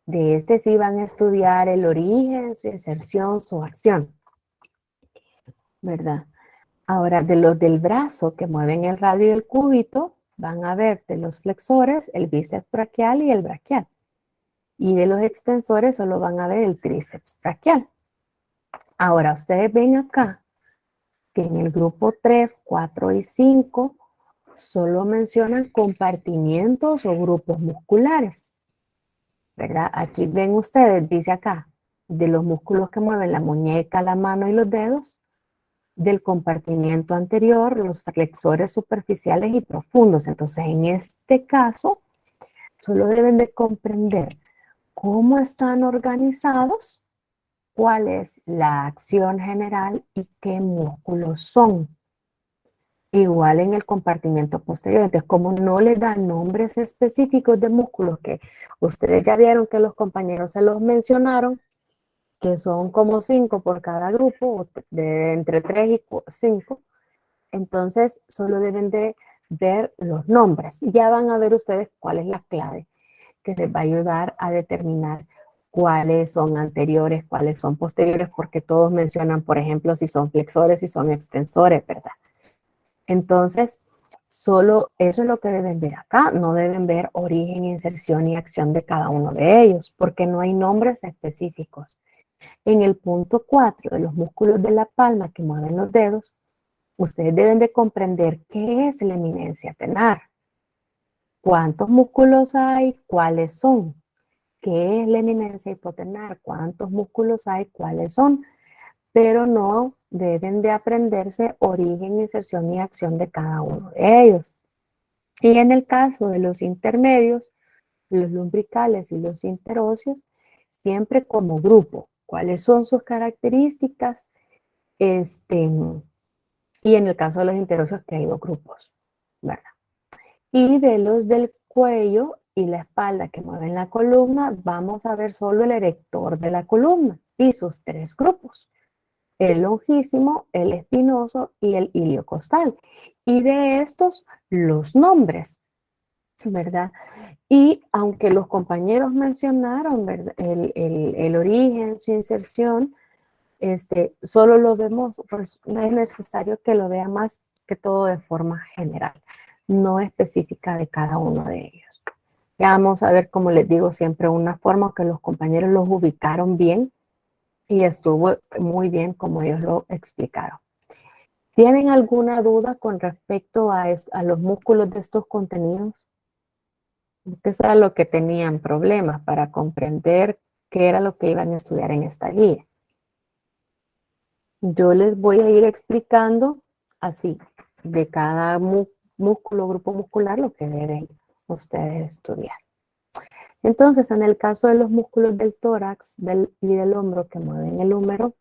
de este sí van a estudiar el origen, su inserción, su acción, ¿verdad? Ahora, de los del brazo que mueven el radio y el cúbito, van a ver de los flexores el bíceps braquial y el braquial. Y de los extensores solo van a ver el tríceps braquial. Ahora, ustedes ven acá que en el grupo 3, 4 y 5 solo mencionan compartimientos o grupos musculares, ¿verdad? Aquí ven ustedes, dice acá, de los músculos que mueven la muñeca, la mano y los dedos, del compartimiento anterior, los flexores superficiales y profundos. Entonces, en este caso, solo deben de comprender cómo están organizados, cuál es la acción general y qué músculos son. Igual en el compartimiento posterior. Entonces, como no le dan nombres específicos de músculos, que ustedes ya vieron que los compañeros se los mencionaron, que son como 5 por cada grupo, de entre 3 y 5, entonces solo deben de ver los nombres. Ya van a ver ustedes cuál es la clave que les va a ayudar a determinar cuáles son anteriores, cuáles son posteriores, porque todos mencionan, por ejemplo, si son flexores, si son extensores, ¿verdad? Entonces, solo eso es lo que deben ver acá. No deben ver origen, inserción y acción de cada uno de ellos, porque no hay nombres específicos. En el punto 4 de los músculos de la palma que mueven los dedos, ustedes deben de comprender qué es la eminencia tenar. ¿Cuántos músculos hay? ¿Cuáles son? ¿Qué es la eminencia hipotenar? ¿Cuántos músculos hay? ¿Cuáles son? Pero no deben de aprenderse origen, inserción y acción de cada uno de ellos. Y en el caso de los intermedios, los lumbricales y los interóseos, siempre como grupo. ¿Cuáles son sus características? Y en el caso de los interóseos, que hay dos grupos, ¿verdad? Y de los del cuello y la espalda que mueven la columna, vamos a ver solo el erector de la columna y sus tres grupos: el longísimo, el espinoso y el iliocostal. Y de estos, los nombres, ¿verdad? Y aunque los compañeros mencionaron, ¿verdad?, el origen, su inserción, solo lo vemos, pues no es necesario que lo vea más que todo de forma general, no específica de cada uno de ellos. Ya vamos a ver, como les digo, siempre una forma que los compañeros los ubicaron bien y estuvo muy bien como ellos lo explicaron. ¿Tienen alguna duda con respecto a los músculos de estos contenidos? Eso era lo que tenían problemas para comprender qué era lo que iban a estudiar en esta guía. Yo les voy a ir explicando así, de cada músculo, grupo muscular, lo que deben ustedes estudiar. Entonces, en el caso de los músculos del tórax y del hombro que mueven el húmero,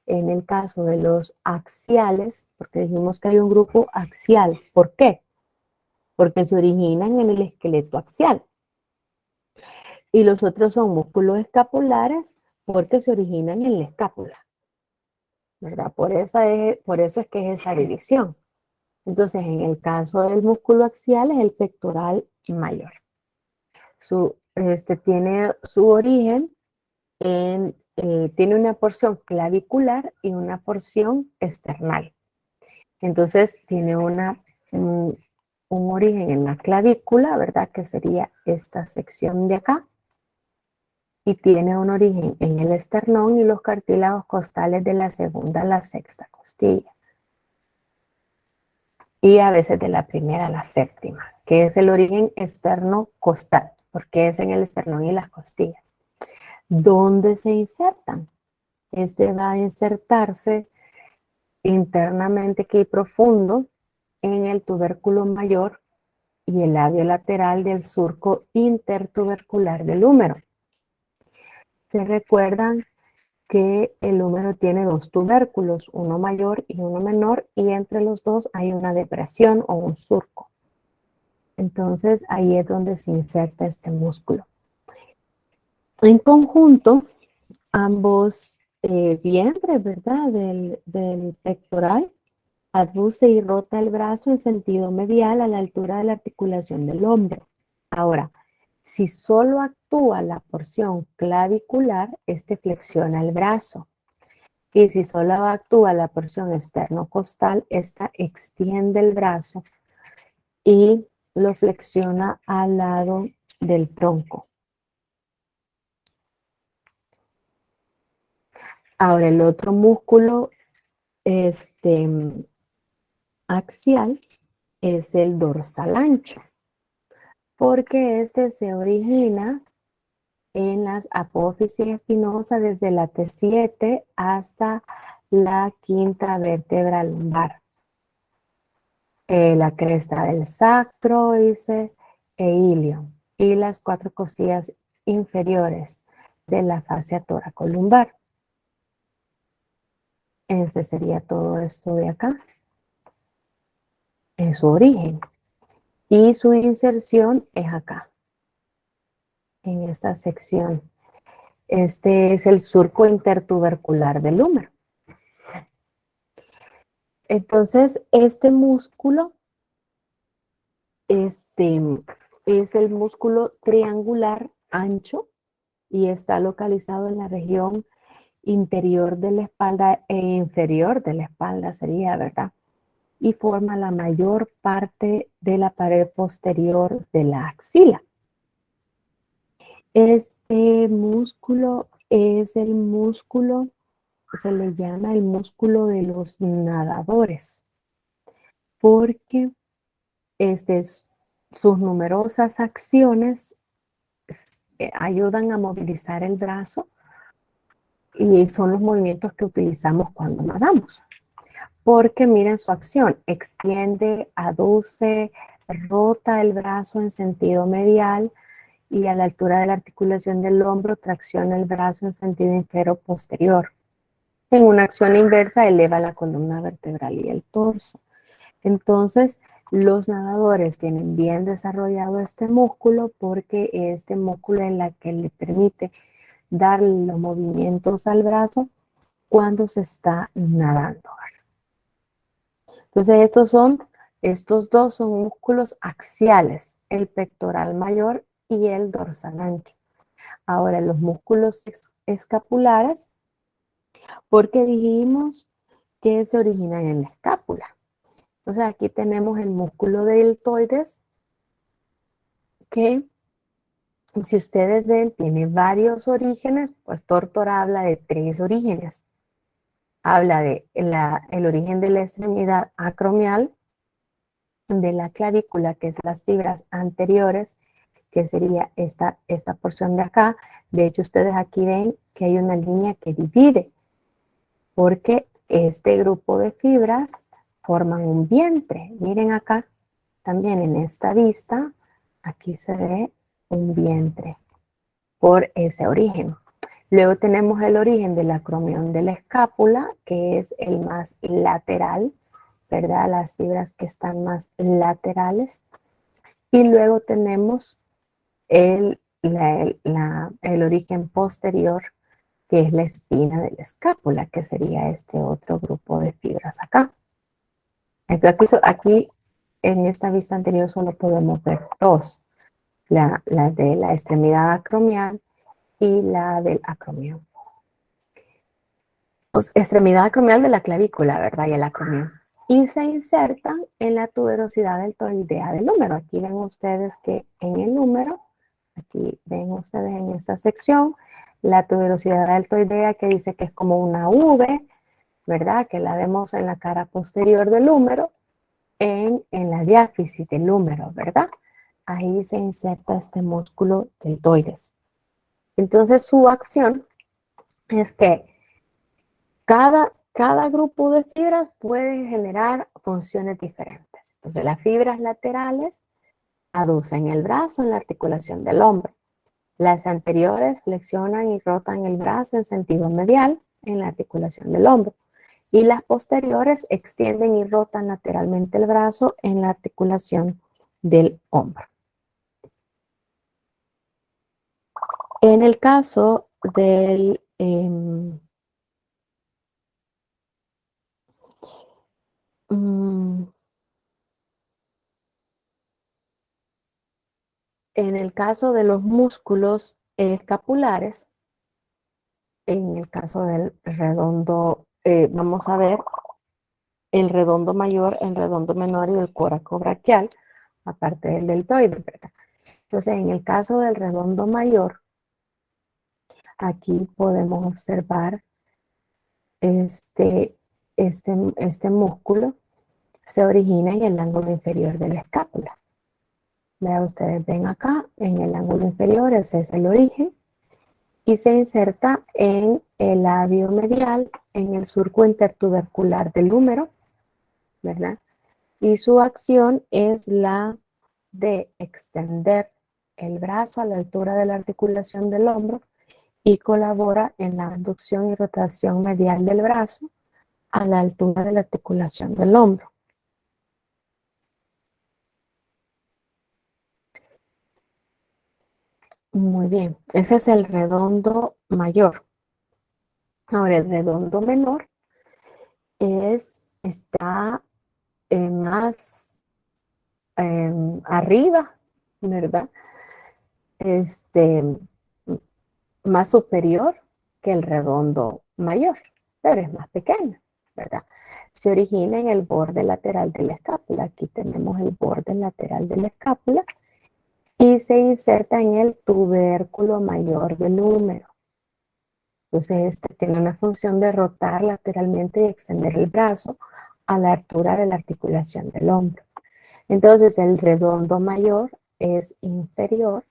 en el caso de los axiales, porque dijimos que hay un grupo axial. ¿Por qué? Porque se originan en el esqueleto axial. Y los otros son músculos escapulares porque se originan en la escápula, ¿verdad? Por eso es que es esa división. Entonces, en el caso del músculo axial es el pectoral mayor. Tiene su origen tiene una porción clavicular y una porción esternal. Entonces, tiene un origen en la clavícula, ¿verdad? Que sería esta sección de acá. Y tiene un origen en el esternón y los cartílagos costales de la segunda a la sexta costilla. Y a veces de la primera a la séptima, que es el origen externo-costal, porque es en el esternón y las costillas. ¿Dónde se insertan? Va a insertarse internamente aquí profundo en el tubérculo mayor y el labio lateral del surco intertubercular del húmero. ¿Se recuerdan que el húmero tiene dos tubérculos, uno mayor y uno menor, y entre los dos hay una depresión o un surco? Entonces ahí es donde se inserta este músculo. En conjunto, ambos vientres, ¿verdad?, del pectoral, abduce y rota el brazo en sentido medial a la altura de la articulación del hombro. Ahora, si solo actúa la porción clavicular, flexiona el brazo. Y si solo actúa la porción externo-costal, esta extiende el brazo y lo flexiona al lado del tronco. Ahora, el otro músculo axial es el dorsal ancho, porque se origina en las apófisis espinosas desde la T7 hasta la quinta vértebra lumbar. La cresta del sacroides e ilio y las 4 costillas inferiores de la fascia toracolumbar. Sería todo esto de acá. en su origen. Y su inserción es acá, en esta sección. Este es el surco intertubercular del húmero. Entonces, este músculo es el músculo triangular ancho y está localizado en la región interior de la espalda e inferior de la espalda sería, ¿verdad? Y forma la mayor parte de la pared posterior de la axila. Este músculo es el músculo, se le llama el músculo de los nadadores, porque sus numerosas acciones ayudan a movilizar el brazo y son los movimientos que utilizamos cuando nadamos. Porque miren su acción, extiende, aduce, rota el brazo en sentido medial y a la altura de la articulación del hombro tracciona el brazo en sentido inferior posterior. En una acción inversa eleva la columna vertebral y el torso. Entonces, los nadadores tienen bien desarrollado este músculo porque este músculo es la que le permite dar los movimientos al brazo cuando se está nadando. Entonces, estos dos son músculos axiales, el pectoral mayor y el dorsal ancho. Ahora, los músculos escapulares, porque dijimos que se originan en la escápula. Entonces, aquí tenemos el músculo deltoides, que si ustedes ven, tiene varios orígenes, pues Tortor habla de 3 orígenes. Habla de el origen de la extremidad acromial, de la clavícula, que es las fibras anteriores, que sería esta porción de acá. De hecho, ustedes aquí ven que hay una línea que divide, porque este grupo de fibras forman un vientre. Miren acá, también en esta vista, aquí se ve un vientre por ese origen. Luego tenemos el origen del acromión de la escápula, que es el más lateral, ¿verdad? Las fibras que están más laterales. Y luego tenemos el origen posterior, que es la espina de la escápula, que sería este otro grupo de fibras acá. Entonces, aquí en esta vista anterior solo podemos ver 2, la de la extremidad acromial y la del acromión. Pues, extremidad acromial de la clavícula, ¿verdad? Y el acromión. Y se insertan en la tuberosidad deltoidea del húmero. Aquí ven ustedes que en el húmero, aquí ven ustedes en esta sección, la tuberosidad deltoidea que dice que es como una V, ¿verdad? Que la vemos en la cara posterior del húmero, en la diáfisis del húmero, ¿verdad? Ahí se inserta este músculo deltoides. Entonces su acción es que cada grupo de fibras puede generar funciones diferentes. Entonces las fibras laterales aducen el brazo en la articulación del hombro. Las anteriores flexionan y rotan el brazo en sentido medial en la articulación del hombro. Y las posteriores extienden y rotan lateralmente el brazo en la articulación del hombro. En el caso del en el caso de los músculos escapulares, en el caso del redondo, vamos a ver el redondo mayor, el redondo menor y el coracobraquial, aparte del deltoide, ¿verdad? Entonces, en el caso del redondo mayor, aquí podemos observar este músculo se origina en el ángulo inferior de la escápula. Vean, ustedes ven acá, en el ángulo inferior, ese es el origen, y se inserta en el labio medial, en el surco intertubercular del húmero, ¿verdad? Y su acción es la de extender el brazo a la altura de la articulación del hombro y colabora en la abducción y rotación medial del brazo a la altura de la articulación del hombro. Muy bien, ese es el redondo mayor. Ahora, el redondo menor está más arriba, ¿verdad? Este, más superior que el redondo mayor, pero es más pequeño, ¿verdad? Se origina en el borde lateral de la escápula. Aquí tenemos el borde lateral de la escápula y se inserta en el tubérculo mayor del húmero. Entonces, este tiene una función de rotar lateralmente y extender el brazo a la altura de la articulación del hombro. Entonces, el redondo mayor es inferior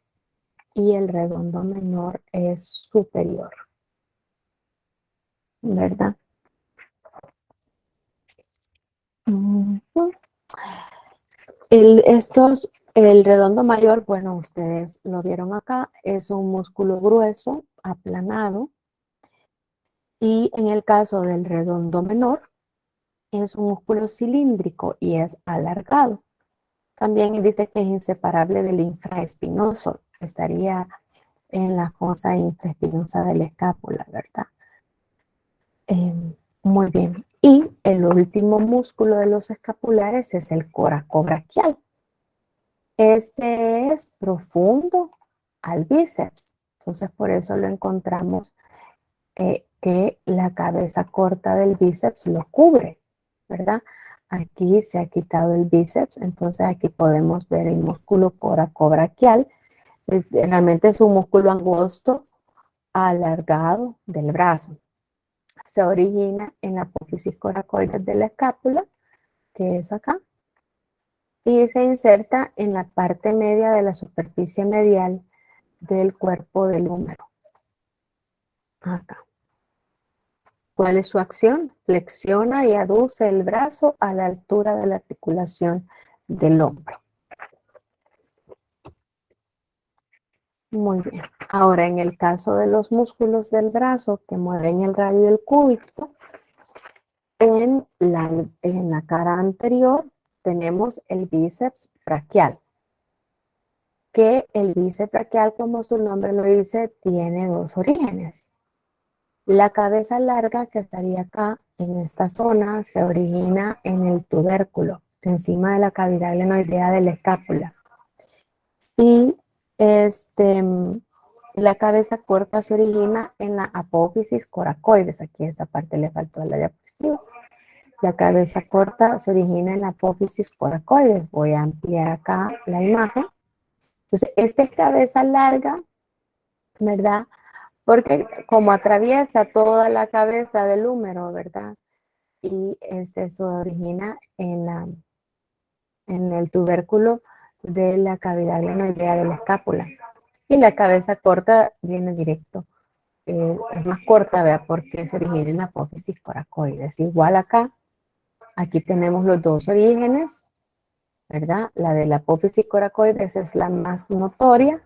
y el redondo menor es superior, ¿verdad? Ujú. El redondo mayor, bueno, ustedes lo vieron acá, es un músculo grueso, aplanado, y en el caso del redondo menor, es un músculo cilíndrico y es alargado. También dice que es inseparable del infraespinoso, estaría en la fosa infraespinosa de la escápula, ¿verdad? Muy bien. Y el último músculo de los escapulares es el coracobraquial. Este es profundo al bíceps. Entonces, por eso lo encontramos que la cabeza corta del bíceps lo cubre, ¿verdad? Aquí se ha quitado el bíceps, entonces aquí podemos ver el músculo coracobraquial. Realmente es un músculo angosto alargado del brazo. Se origina en la apófisis coracoides de la escápula, que es acá, y se inserta en la parte media de la superficie medial del cuerpo del húmero. Acá. ¿Cuál es su acción? Flexiona y aduce el brazo a la altura de la articulación del hombro. Muy bien. Ahora, en el caso de los músculos del brazo que mueven el radio del cúbito, en la cara anterior tenemos el bíceps braquial, que el bíceps braquial, como su nombre lo dice, tiene dos orígenes. La cabeza larga que estaría acá en esta zona se origina en el tubérculo, encima de la cavidad glenoidea de la escápula. Y la cabeza corta se origina en la apófisis coracoides. Aquí esta parte le faltó a la diapositiva. La cabeza corta se origina en la apófisis coracoides. Voy a ampliar acá la imagen. Entonces, esta es cabeza larga, ¿verdad? Porque como atraviesa toda la cabeza del húmero, ¿verdad? Y se origina en el tubérculo de la cavidad glenoidea de la escápula. Y la cabeza corta viene directo. Es más corta, ¿verdad? Porque se origina en la apófisis coracoides. Igual acá, aquí tenemos los dos orígenes, ¿verdad? La de la apófisis coracoides es la más notoria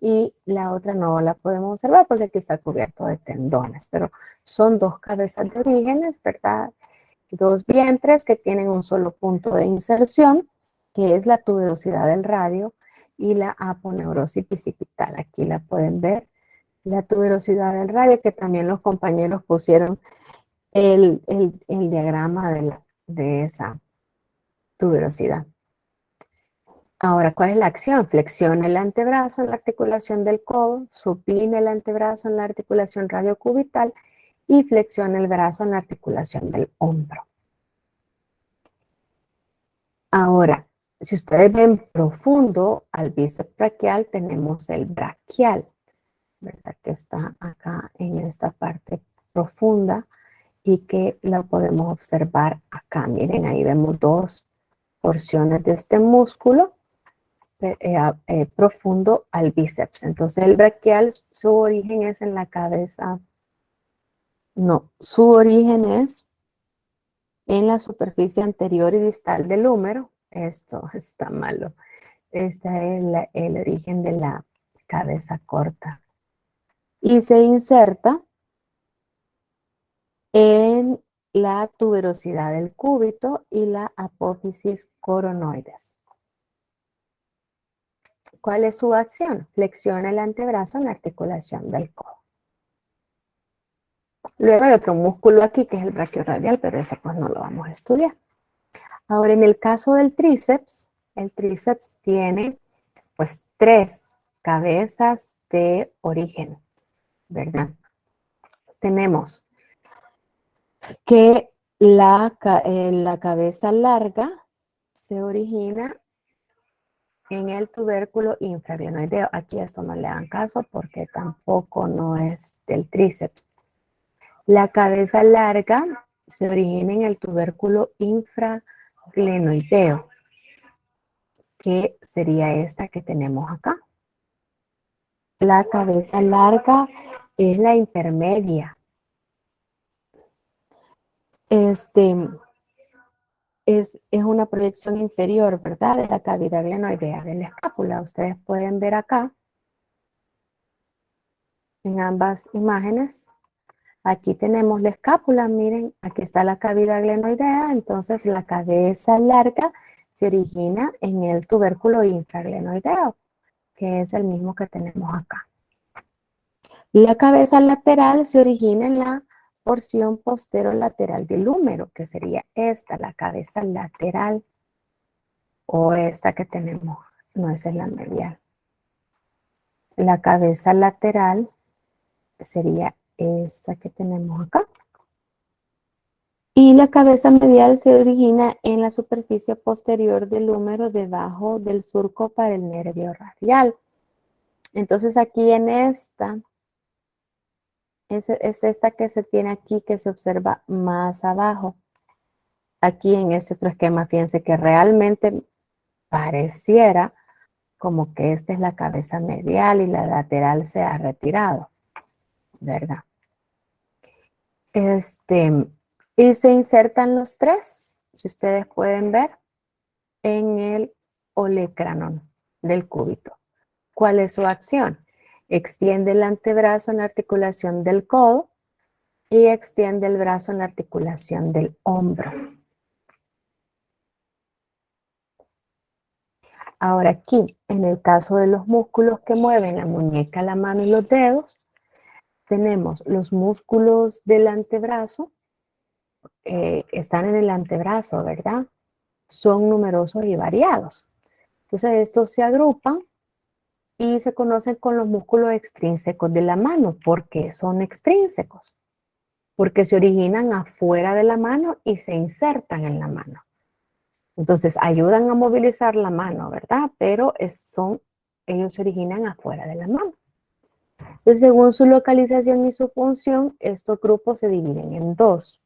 y la otra no la podemos observar porque aquí está cubierto de tendones, pero son dos cabezas de orígenes, ¿verdad? Dos vientres que tienen un solo punto de inserción, que es la tuberosidad del radio y la aponeurosis bicipital. Aquí la pueden ver, la tuberosidad del radio, que también los compañeros pusieron el diagrama de esa tuberosidad. Ahora, ¿cuál es la acción? Flexiona el antebrazo en la articulación del codo, supine el antebrazo en la articulación radiocubital y flexiona el brazo en la articulación del hombro. Ahora, si ustedes ven profundo al bíceps braquial, tenemos el braquial, ¿verdad? Que está acá en esta parte profunda y que lo podemos observar acá. Miren, ahí vemos dos porciones de este músculo profundo al bíceps. Entonces el braquial, su origen es en la cabeza. No, su origen es en la superficie anterior y distal del húmero. Esto está malo. Este es el origen de la cabeza corta. Y se inserta en la tuberosidad del cúbito y la apófisis coronoides. ¿Cuál es su acción? Flexiona el antebrazo en la articulación del codo. Luego hay otro músculo aquí que es el brachioradial, pero ese pues no lo vamos a estudiar. Ahora, en el caso del tríceps, el tríceps tiene pues 3 cabezas de origen, ¿verdad? Tenemos que la cabeza larga se origina en el tubérculo infraglenoideo. Aquí esto no le hagan caso porque tampoco no es del tríceps. La cabeza larga se origina en el tubérculo infraglenoideo, que sería esta que tenemos acá. La cabeza larga es la intermedia. Es una proyección inferior, ¿verdad? De la cavidad glenoidea de la escápula. Ustedes pueden ver acá, en ambas imágenes. Aquí tenemos la escápula, miren, aquí está la cavidad glenoidea, entonces la cabeza larga se origina en el tubérculo infraglenoideo, que es el mismo que tenemos acá. La cabeza lateral se origina en la porción posterolateral del húmero, que sería esta, la cabeza lateral, o esta que tenemos, no, esa es la medial. La cabeza lateral sería esta que tenemos acá. Y la cabeza medial se origina en la superficie posterior del húmero debajo del surco para el nervio radial. Entonces aquí en esta, es esta que se tiene aquí que se observa más abajo. Aquí en este otro esquema, fíjense que realmente pareciera como que esta es la cabeza medial y la lateral se ha retirado, ¿verdad? Y se insertan los 3, si ustedes pueden ver, en el olecranon del cúbito. ¿Cuál es su acción? Extiende el antebrazo en la articulación del codo y extiende el brazo en la articulación del hombro. Ahora aquí, en el caso de los músculos que mueven la muñeca, la mano y los dedos, tenemos los músculos del antebrazo, están en el antebrazo, ¿verdad? Son numerosos y variados. Entonces estos se agrupan y se conocen con los músculos extrínsecos de la mano. ¿Por qué son extrínsecos? Porque se originan afuera de la mano y se insertan en la mano. Entonces ayudan a movilizar la mano, ¿verdad? Pero ellos se originan afuera de la mano. Entonces, según su localización y su función, estos grupos se dividen en 2.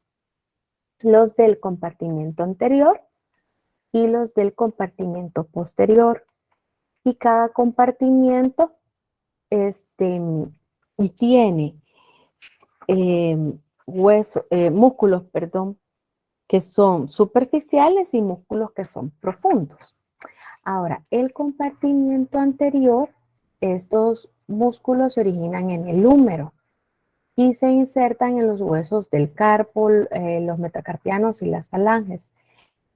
Los del compartimiento anterior y los del compartimiento posterior. Y cada compartimiento tiene músculos, que son superficiales y músculos que son profundos. Ahora, el compartimiento anterior, estos músculos se originan en el húmero y se insertan en los huesos del carpo, los metacarpianos y las falanges.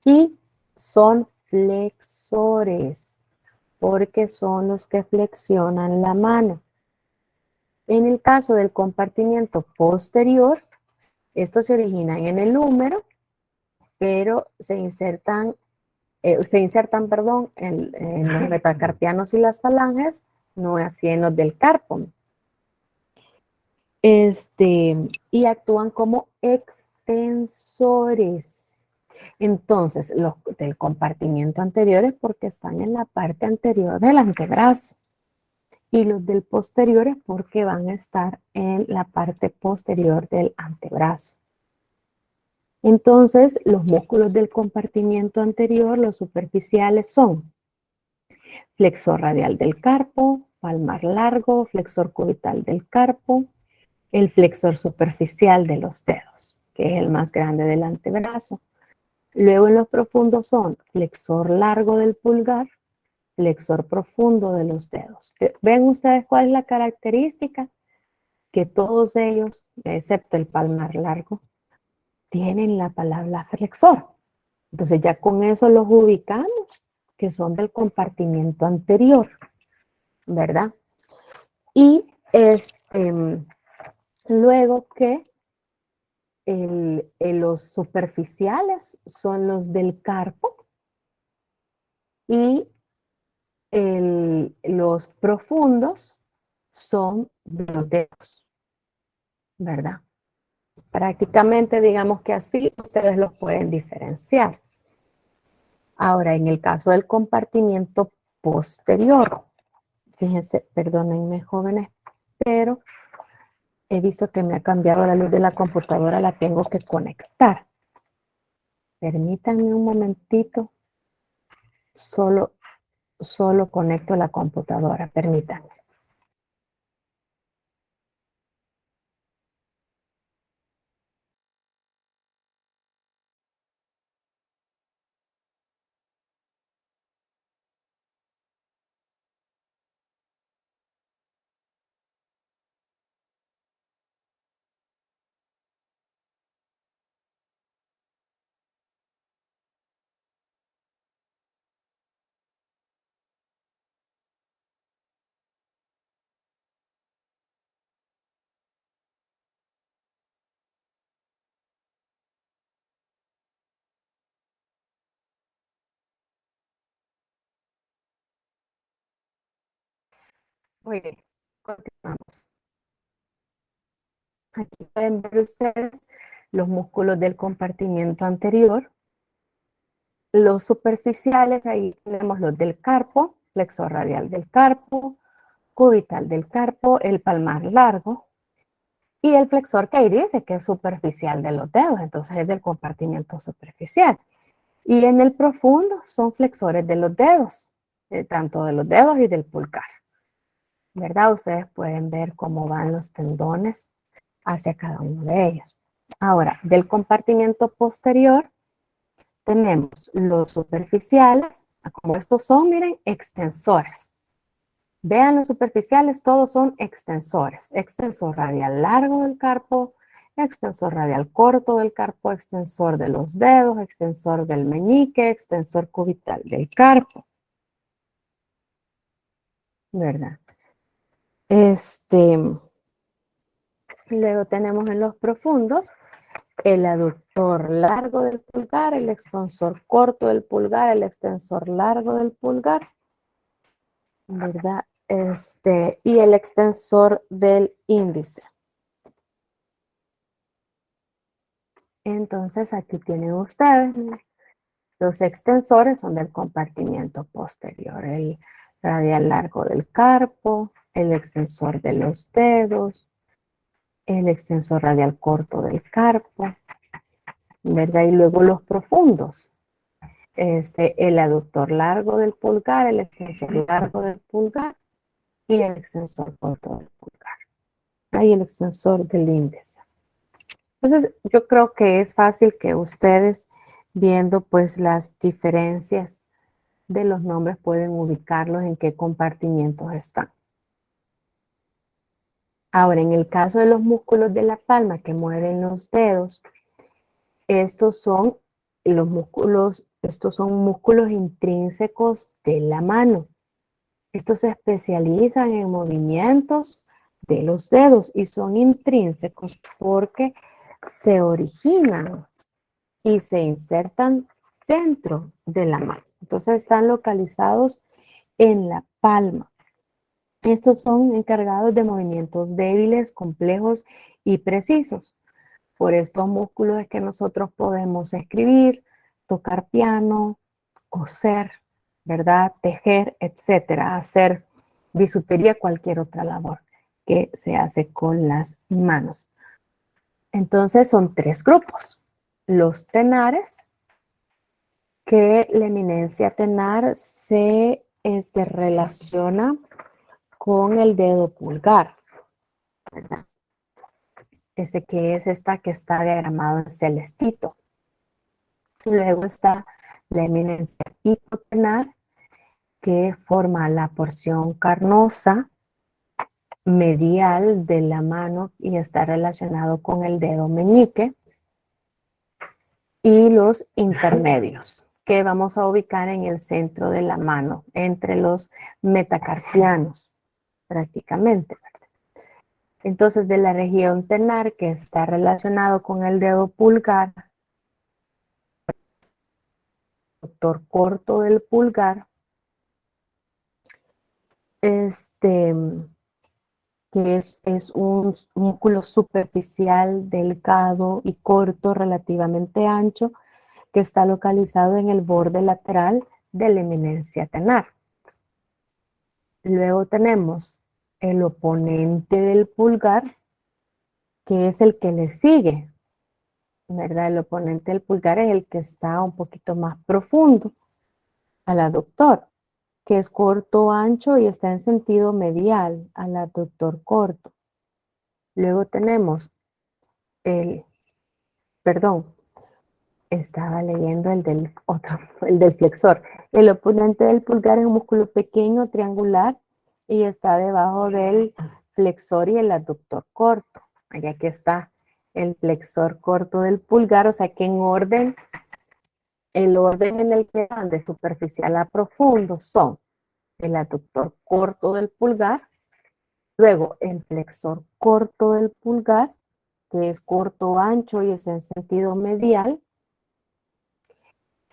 Y son flexores, porque son los que flexionan la mano. En el caso del compartimiento posterior, estos se originan en el húmero, pero se insertan en los metacarpianos y las falanges, no así en los del carpo. Y actúan como extensores. Entonces, los del compartimiento anterior es porque están en la parte anterior del antebrazo. Y los del posterior es porque van a estar en la parte posterior del antebrazo. Entonces, los músculos del compartimiento anterior, los superficiales, son flexor radial del carpo, palmar largo, flexor cubital del carpo, el flexor superficial de los dedos, que es el más grande del antebrazo. Luego en los profundos son flexor largo del pulgar, flexor profundo de los dedos. ¿Ven ustedes cuál es la característica? Que todos ellos, excepto el palmar largo, tienen la palabra flexor. Entonces ya con eso los ubicamos, que son del compartimiento anterior. ¿verdad? Y luego que los superficiales son los del carpo y los profundos son de los dedos, ¿verdad? Prácticamente digamos que así ustedes los pueden diferenciar. Ahora, en el caso del compartimiento posterior, fíjense, perdónenme jóvenes, pero he visto que me ha cambiado la luz de la computadora, la tengo que conectar. Permítanme un momentito, solo conecto la computadora, permítanme. Muy bien, continuamos. Aquí pueden ver ustedes los músculos del compartimiento anterior. Los superficiales, ahí tenemos los del carpo, flexor radial del carpo, cubital del carpo, el palmar largo y el flexor que ahí dice que es superficial de los dedos, entonces es del compartimiento superficial. Y en el profundo son flexores de los dedos, tanto de los dedos y del pulgar, ¿verdad? Ustedes pueden ver cómo van los tendones hacia cada uno de ellos. Ahora, del compartimiento posterior tenemos los superficiales, como estos son, miren, extensores. Vean los superficiales, todos son extensores. Extensor radial largo del carpo, extensor radial corto del carpo, extensor de los dedos, extensor del meñique, extensor cubital del carpo. ¿Verdad? Luego tenemos en los profundos el aductor largo del pulgar, el extensor corto del pulgar, el extensor largo del pulgar, ¿verdad? Y el extensor del índice. Entonces aquí tienen ustedes, los extensores son del compartimiento posterior, el radial largo del carpo, el extensor de los dedos, el extensor radial corto del carpo, ¿verdad? Y luego los profundos, el aductor largo del pulgar, el extensor largo del pulgar y el extensor corto del pulgar. Ahí el extensor del índice. Entonces, yo creo que es fácil que ustedes, viendo pues las diferencias de los nombres, pueden ubicarlos en qué compartimientos están. Ahora, en el caso de los músculos de la palma que mueven los dedos, estos son músculos intrínsecos de la mano. Estos se especializan en movimientos de los dedos y son intrínsecos porque se originan y se insertan dentro de la mano. Entonces están localizados en la palma. Estos son encargados de movimientos débiles, complejos y precisos. Por estos músculos es que nosotros podemos escribir, tocar piano, coser, ¿verdad? Tejer, etcétera, hacer bisutería, cualquier otra labor que se hace con las manos. Entonces son tres grupos. Los tenares, que la eminencia tenar se relaciona con el dedo pulgar, ¿verdad? Que es esta que está diagramado en celestito. Luego está la eminencia hipotenar, que forma la porción carnosa medial de la mano y está relacionado con el dedo meñique. Y los intermedios, que vamos a ubicar en el centro de la mano, entre los metacarpianos. prácticamente. Entonces, de la región tenar, que está relacionado con el dedo pulgar, aductor corto del pulgar, que es un músculo superficial, delgado y corto, relativamente ancho, que está localizado en el borde lateral de la eminencia tenar. Luego tenemos el oponente del pulgar, que es el que le sigue, ¿verdad? El oponente del pulgar es el que está un poquito más profundo al aductor, que es corto, ancho y está en sentido medial al aductor corto. Luego tenemos perdón, estaba leyendo el del otro, el del flexor. El oponente del pulgar es un músculo pequeño, triangular, y está debajo del flexor y el aductor corto. Allá que está el flexor corto del pulgar, o sea que en orden, el orden en el que van de superficial a profundo son el aductor corto del pulgar, luego el flexor corto del pulgar, que es corto, ancho y es en sentido medial,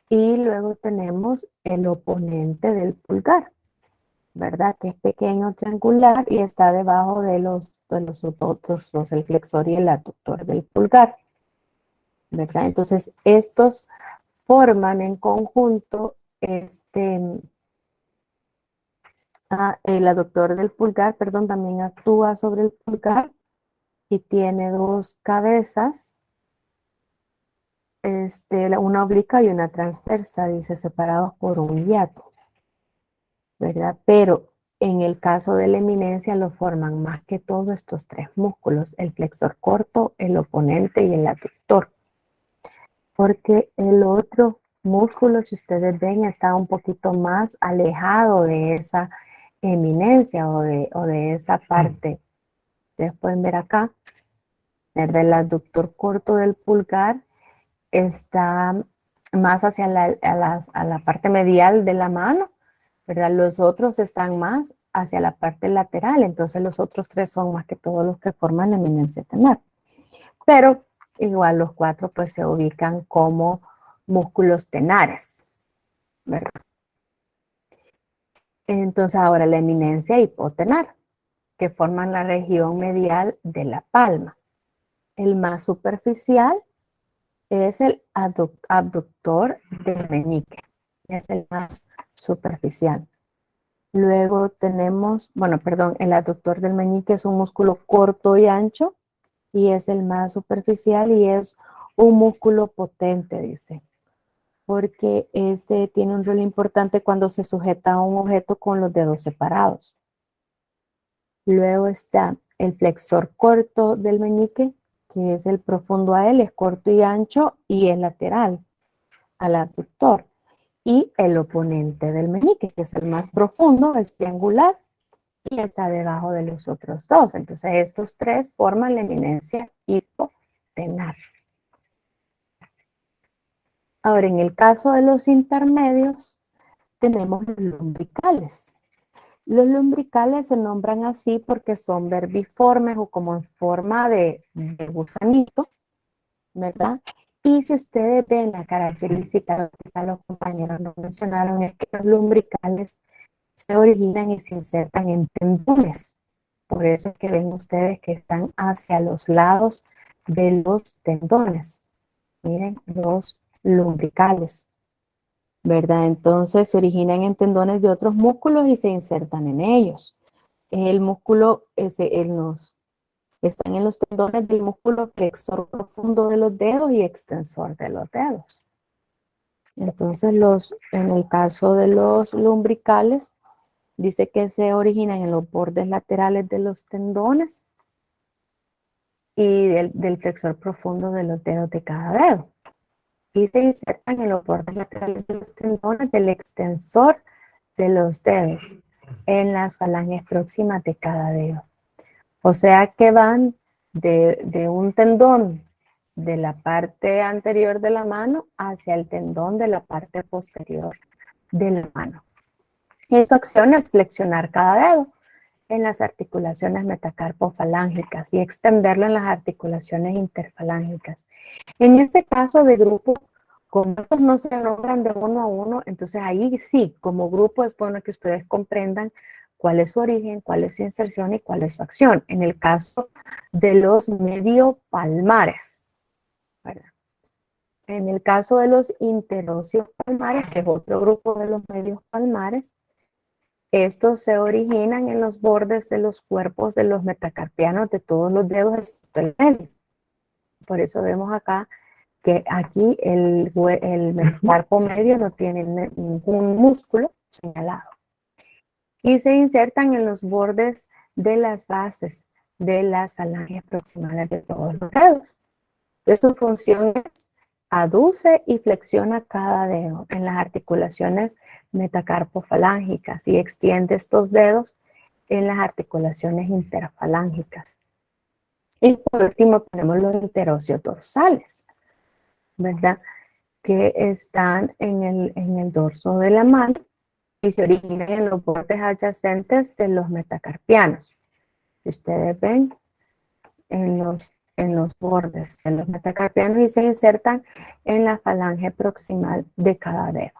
y luego tenemos el oponente del pulgar, ¿verdad? Que es pequeño, triangular y está debajo de los otros dos, el flexor y el aductor del pulgar, ¿verdad? Entonces, estos forman en conjunto el aductor del pulgar, perdón, también actúa sobre el pulgar y tiene dos cabezas, una oblicuo y una transversa, dice, separados por un hiato, ¿verdad? Pero en el caso de la eminencia lo forman más que todo estos tres músculos, el flexor corto, el oponente y el aductor. Porque el otro músculo, si ustedes ven, está un poquito más alejado de esa eminencia o de esa parte. Ustedes pueden ver acá, el aductor corto del pulgar está más hacia a la parte medial de la mano, ¿verdad? Los otros están más hacia la parte lateral, entonces los otros tres son más que todos los que forman la eminencia tenar. Pero igual los cuatro pues se ubican como músculos tenares, ¿verdad? Entonces ahora la eminencia hipotenar, que forman la región medial de la palma. El más superficial es el abductor del meñique, es el más superficial. Luego tenemos, el aductor del meñique es un músculo corto y ancho y es el más superficial y es un músculo potente, dice, porque ese tiene un rol importante cuando se sujeta a un objeto con los dedos separados. Luego está el flexor corto del meñique, que es el profundo a él, es corto y ancho y es lateral al aductor. Y el oponente del meñique, que es el más profundo, es triangular y está debajo de los otros dos. Entonces estos tres forman la eminencia hipotenar. Ahora, en el caso de los intermedios, tenemos los lumbricales. Los lumbricales se nombran así porque son verbiformes o como en forma de gusanito, ¿verdad? Y si ustedes ven la característica que los compañeros nos mencionaron, es que los lumbricales se originan y se insertan en tendones. Por eso es que ven ustedes que están hacia los lados de los tendones. Miren, los lumbricales, ¿verdad? Entonces se originan en tendones de otros músculos y se insertan en ellos. El músculo están en los tendones del músculo flexor profundo de los dedos y extensor de los dedos. Entonces, en el caso de los lumbricales, dice que se originan en los bordes laterales de los tendones y del flexor profundo de los dedos de cada dedo. Y se insertan en los bordes laterales de los tendones del extensor de los dedos, en las falanges próximas de cada dedo. O sea que van de un tendón de la parte anterior de la mano hacia el tendón de la parte posterior de la mano. Y su acción es flexionar cada dedo. en las articulaciones metacarpofalángicas y extenderlo en las articulaciones interfalángicas. En este caso de grupo, como estos no se nombran de uno a uno, entonces ahí sí, como grupo es bueno que ustedes comprendan cuál es su origen, cuál es su inserción y cuál es su acción. En el caso de los mediopalmares, ¿verdad? En el caso de los interóseos palmares, que es otro grupo de los medios palmares, estos se originan en los bordes de los cuerpos de los metacarpianos de todos los dedos excepto el medio. Por eso vemos acá que aquí el metacarpo medio no tiene ningún músculo señalado. Y se insertan en los bordes de las bases de las falanges proximales de todos los dedos. Entonces su función es aduce y flexiona cada dedo en las articulaciones metacarpofalángicas y extiende estos dedos en las articulaciones interfalángicas. Y por último tenemos los interóseos dorsales, ¿verdad? Que están en el dorso de la mano y se originan en los bordes adyacentes de los metacarpianos. Si ustedes ven, en los bordes de los metacarpianos y se insertan en la falange proximal de cada dedo.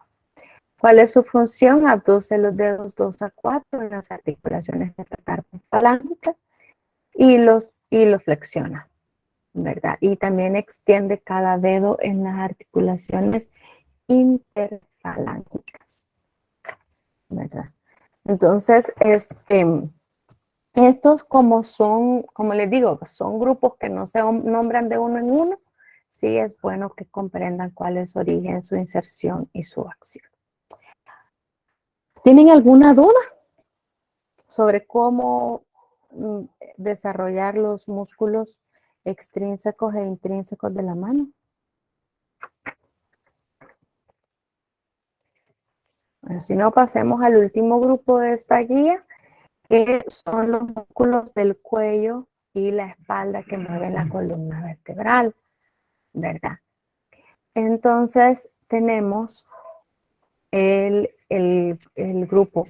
¿Cuál es su función? Abduce los dedos 2 a 4 en las articulaciones metacarpofalángicas y los flexiona, ¿verdad? Y también extiende cada dedo en las articulaciones interfalángicas, ¿verdad? Entonces, estos como les digo, son grupos que no se nombran de uno en uno, sí es bueno que comprendan cuál es su origen, su inserción y su acción. ¿Tienen alguna duda sobre cómo desarrollar los músculos extrínsecos e intrínsecos de la mano? Bueno, si no, pasemos al último grupo de esta guía, que son los músculos del cuello y la espalda que mueven la columna vertebral, ¿verdad? Entonces tenemos el grupo.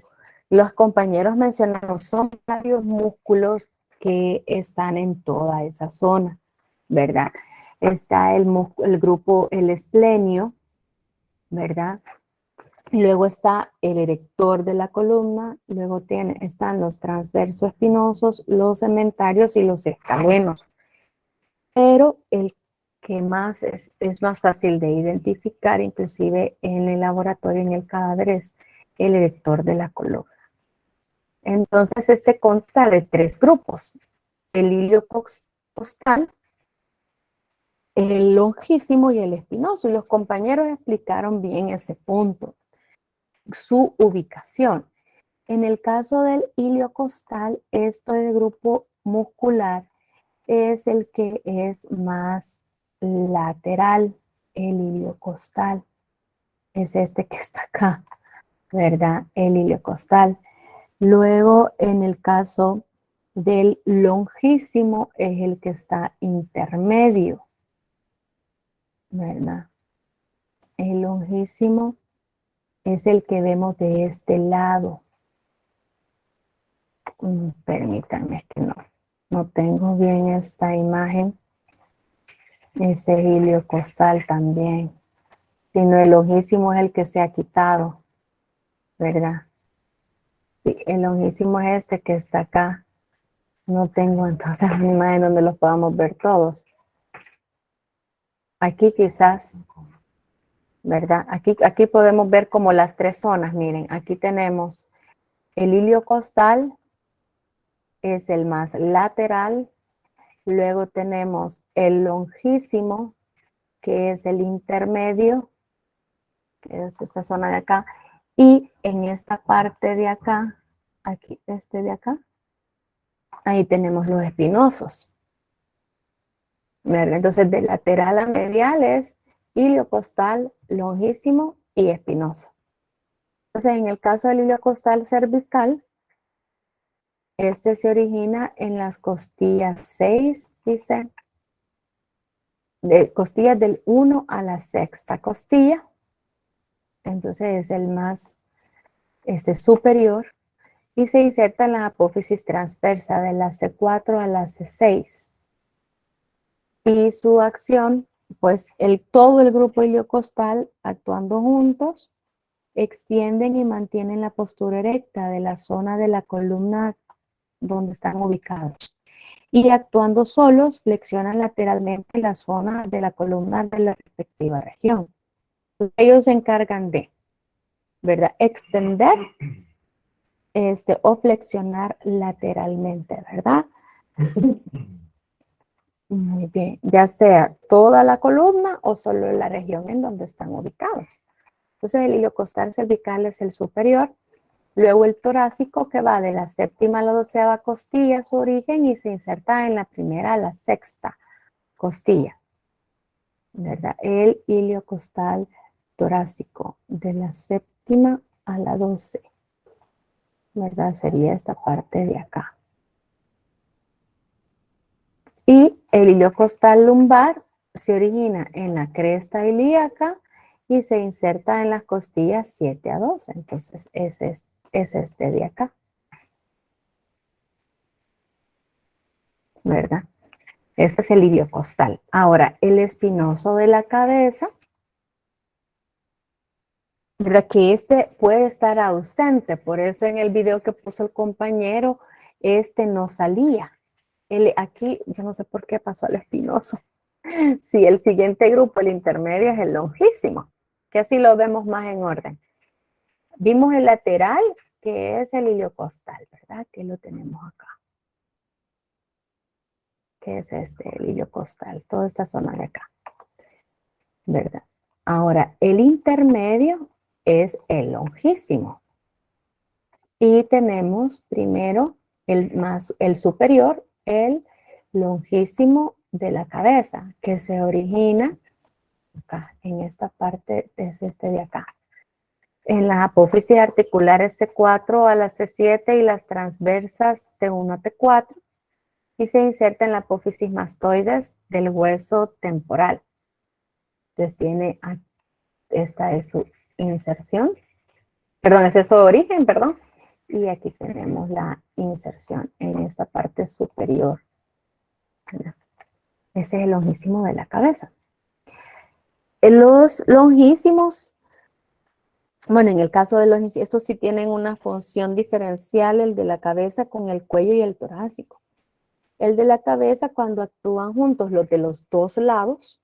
Los compañeros mencionaron, son varios músculos que están en toda esa zona, ¿verdad? Está el grupo, el esplenio, ¿verdad? Y luego está el erector de la columna, luego están los transversos espinosos, los cementarios y los escalenos. Pero el que más es más fácil de identificar, inclusive en el laboratorio, en el cadáver, es el erector de la columna. Entonces, este consta de 3 grupos: el iliocostal, el longísimo y el espinoso. Y los compañeros explicaron bien ese punto, su ubicación. En el caso del iliocostal, este grupo muscular es el que es más lateral, el iliocostal. Es este que está acá, ¿verdad? El iliocostal. Luego, en el caso del longísimo, es el que está intermedio, ¿verdad? El longísimo es el que vemos de este lado. Permítanme que no tengo bien esta imagen. Ese iliocostal también. Sino el longísimo es el que se ha quitado, ¿verdad? Sí, el longísimo es este que está acá. No tengo entonces una imagen donde los podamos ver todos. Aquí quizás, ¿verdad? Aquí podemos ver como las 3 zonas. Miren, aquí tenemos el iliocostal, es el más lateral. Luego tenemos el longísimo, que es el intermedio, que es esta zona de acá. Y en esta parte de acá, aquí, de acá, ahí tenemos los espinosos. ¿Verdad? Entonces, de lateral a medial es iliocostal, longísimo y espinoso. Entonces, en el caso del iliocostal cervical, este se origina en las costillas 6 y 7, de costillas del 1 a la 6ª costilla. Entonces, es el más superior. y se inserta en la apófisis transversa de la C4 a la C6. Y su acción, pues todo el grupo iliocostal actuando juntos, extienden y mantienen la postura erecta de la zona de la columna donde están ubicados. Y actuando solos, flexionan lateralmente la zona de la columna de la respectiva región. Ellos se encargan de, ¿verdad?, extender o flexionar lateralmente, ¿verdad? Muy bien, ya sea toda la columna o solo la región en donde están ubicados. Entonces el iliocostal cervical es el superior, luego el torácico que va de la séptima a la 12ª costilla, su origen, y se inserta en la primera a la 6ª costilla, ¿verdad? El iliocostal torácico de la séptima a la 12, ¿verdad? Sería esta parte de acá. Y el iliocostal lumbar se origina en la cresta ilíaca y se inserta en las costillas 7 a 12. Entonces, es este de acá, ¿verdad? Este es el iliocostal. Ahora, el espinoso de la cabeza, ¿verdad? Que este puede estar ausente. Por eso en el video que puso el compañero, este no salía. Aquí, yo no sé por qué pasó al espinoso. Sí, el siguiente grupo, el intermedio, es el longísimo, que así lo vemos más en orden. Vimos el lateral, que es el iliocostal, ¿verdad? Que lo tenemos acá. Que es el iliocostal, toda esta zona de acá, ¿verdad? Ahora, el intermedio es el longísimo. Y tenemos primero el superior, el longísimo de la cabeza, que se origina acá, en esta parte, es este de acá. En las apófisis articulares C4 a la C7 y las transversas T1 a T4, y se inserta en la apófisis mastoides del hueso temporal. Entonces tiene, esta es su inserción, perdón, ese es su origen, perdón, y aquí tenemos la inserción en esta parte superior. Ese es el longísimo de la cabeza. Los longísimos, bueno, en el caso de los, estos sí tienen una función diferencial, el de la cabeza con el cuello y el torácico. El de la cabeza, cuando actúan juntos los de los dos lados,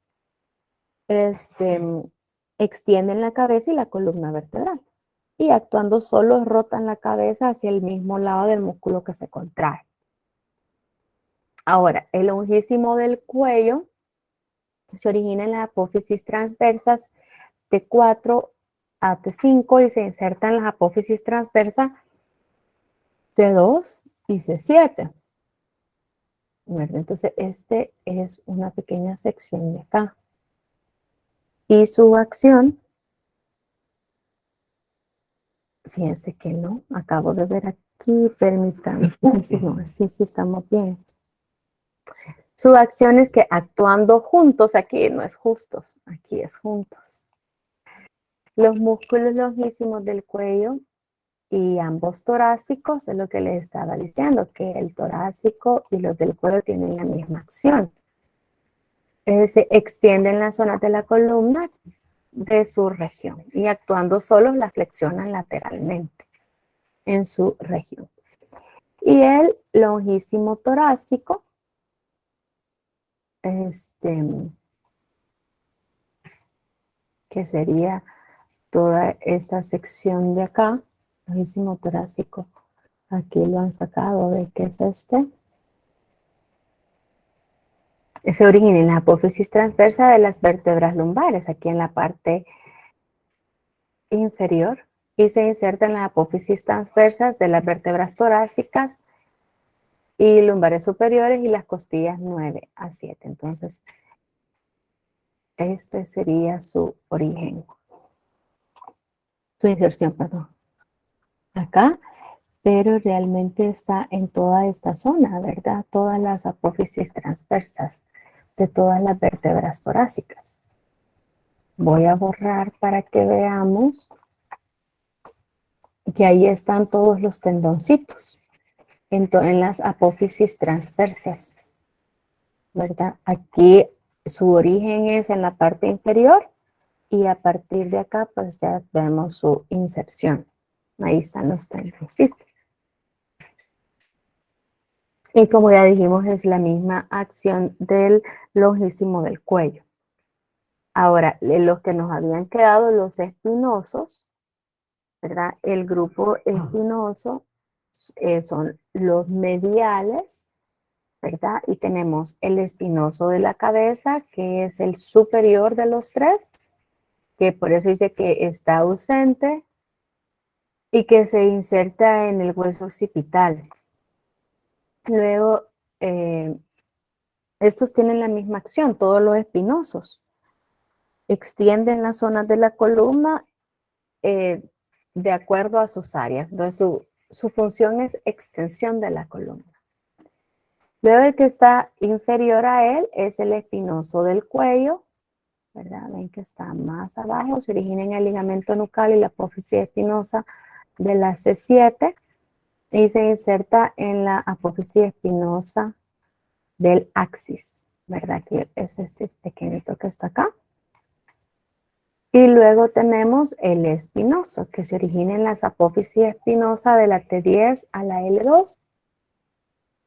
extienden la cabeza y la columna vertebral. Y actuando solos, rotan la cabeza hacia el mismo lado del músculo que se contrae. Ahora, el longísimo del cuello se origina en las apófisis transversas T4 a T5 y se inserta en las apófisis transversas T2 y C7. Entonces, este es una pequeña sección de acá. Y su acción, fíjense que no, acabo de ver aquí, permítanme, sí, estamos bien. Su acción es que actuando juntos, aquí no es justos, aquí es juntos. Los músculos longísimos del cuello y ambos torácicos, es lo que les estaba diciendo, que el torácico y los del cuello tienen la misma acción. Se extienden las zonas de la columna de su región y actuando solos la flexionan lateralmente en su región. Y el longísimo torácico, que sería toda esta sección de acá, longísimo torácico, aquí lo han sacado, ¿de qué es este? Se origina en la apófisis transversa de las vértebras lumbares, aquí en la parte inferior, y se inserta en las apófisis transversas de las vértebras torácicas y lumbares superiores y las costillas 9 a 7. Entonces, este sería su origen, su inserción, perdón, acá, pero realmente está en toda esta zona, ¿verdad? Todas las apófisis transversas de todas las vértebras torácicas. Voy a borrar para que veamos que ahí están todos los tendoncitos en las apófisis transversas, ¿verdad? Aquí su origen es en la parte inferior y a partir de acá pues ya vemos su inserción. Ahí están los tendoncitos. Y como ya dijimos, es la misma acción del longísimo del cuello. Ahora, los que nos habían quedado, los espinosos, ¿verdad? El grupo espinoso son los mediales, ¿verdad? Y tenemos el espinoso de la cabeza, que es el superior de los tres, que por eso dice que está ausente y que se inserta en el hueso occipital. Luego, estos tienen la misma acción, todos los espinosos. Extienden las zonas de la columna de acuerdo a sus áreas. Entonces, su función es extensión de la columna. Luego, el que está inferior a él es el espinoso del cuello, ¿verdad? Ven que está más abajo, se origina en el ligamento nucal y la apófisis espinosa de la C7 y se inserta en la apófisis espinosa del axis, ¿verdad? Que es este pequeñito que está acá. Y luego tenemos el espinoso, que se origina en las apófisis espinosa de la T10 a la L2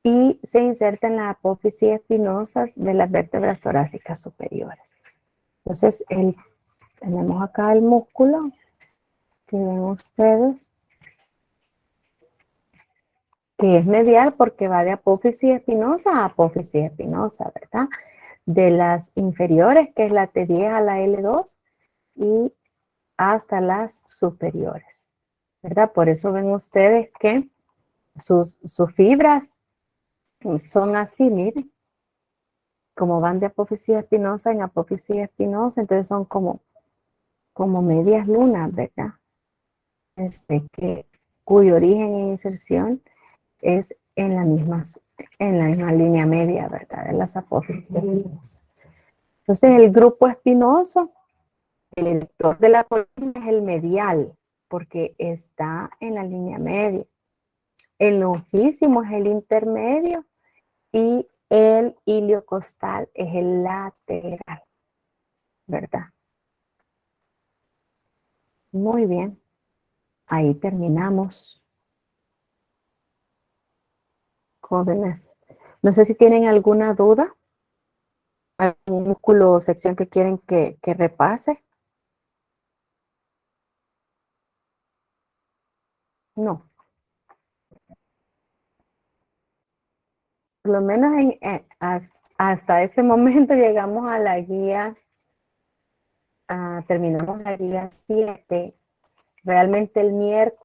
y se inserta en las apófisis espinosas de las vértebras torácicas superiores. Entonces, tenemos acá el músculo que ven ustedes, que es medial porque va de apófisis espinosa a apófisis espinosa, ¿verdad? De las inferiores, que es la T10 a la L2, y hasta las superiores, ¿verdad? Por eso ven ustedes que sus fibras son así, miren, como van de apófisis espinosa en apófisis espinosa, entonces son como medias lunas, ¿verdad? Cuyo origen e inserción es en la misma línea media, ¿verdad? De las apófisis espinosas. Entonces, el grupo espinoso, el erector de la columna es el medial, porque está en la línea media. El longísimo es el intermedio y el iliocostal es el lateral, ¿verdad? Muy bien. Ahí terminamos, jóvenes. No sé si tienen alguna duda, algún músculo o sección que quieren que repase. No. Por lo menos hasta este momento llegamos a la guía, terminamos la guía 7. Realmente el miércoles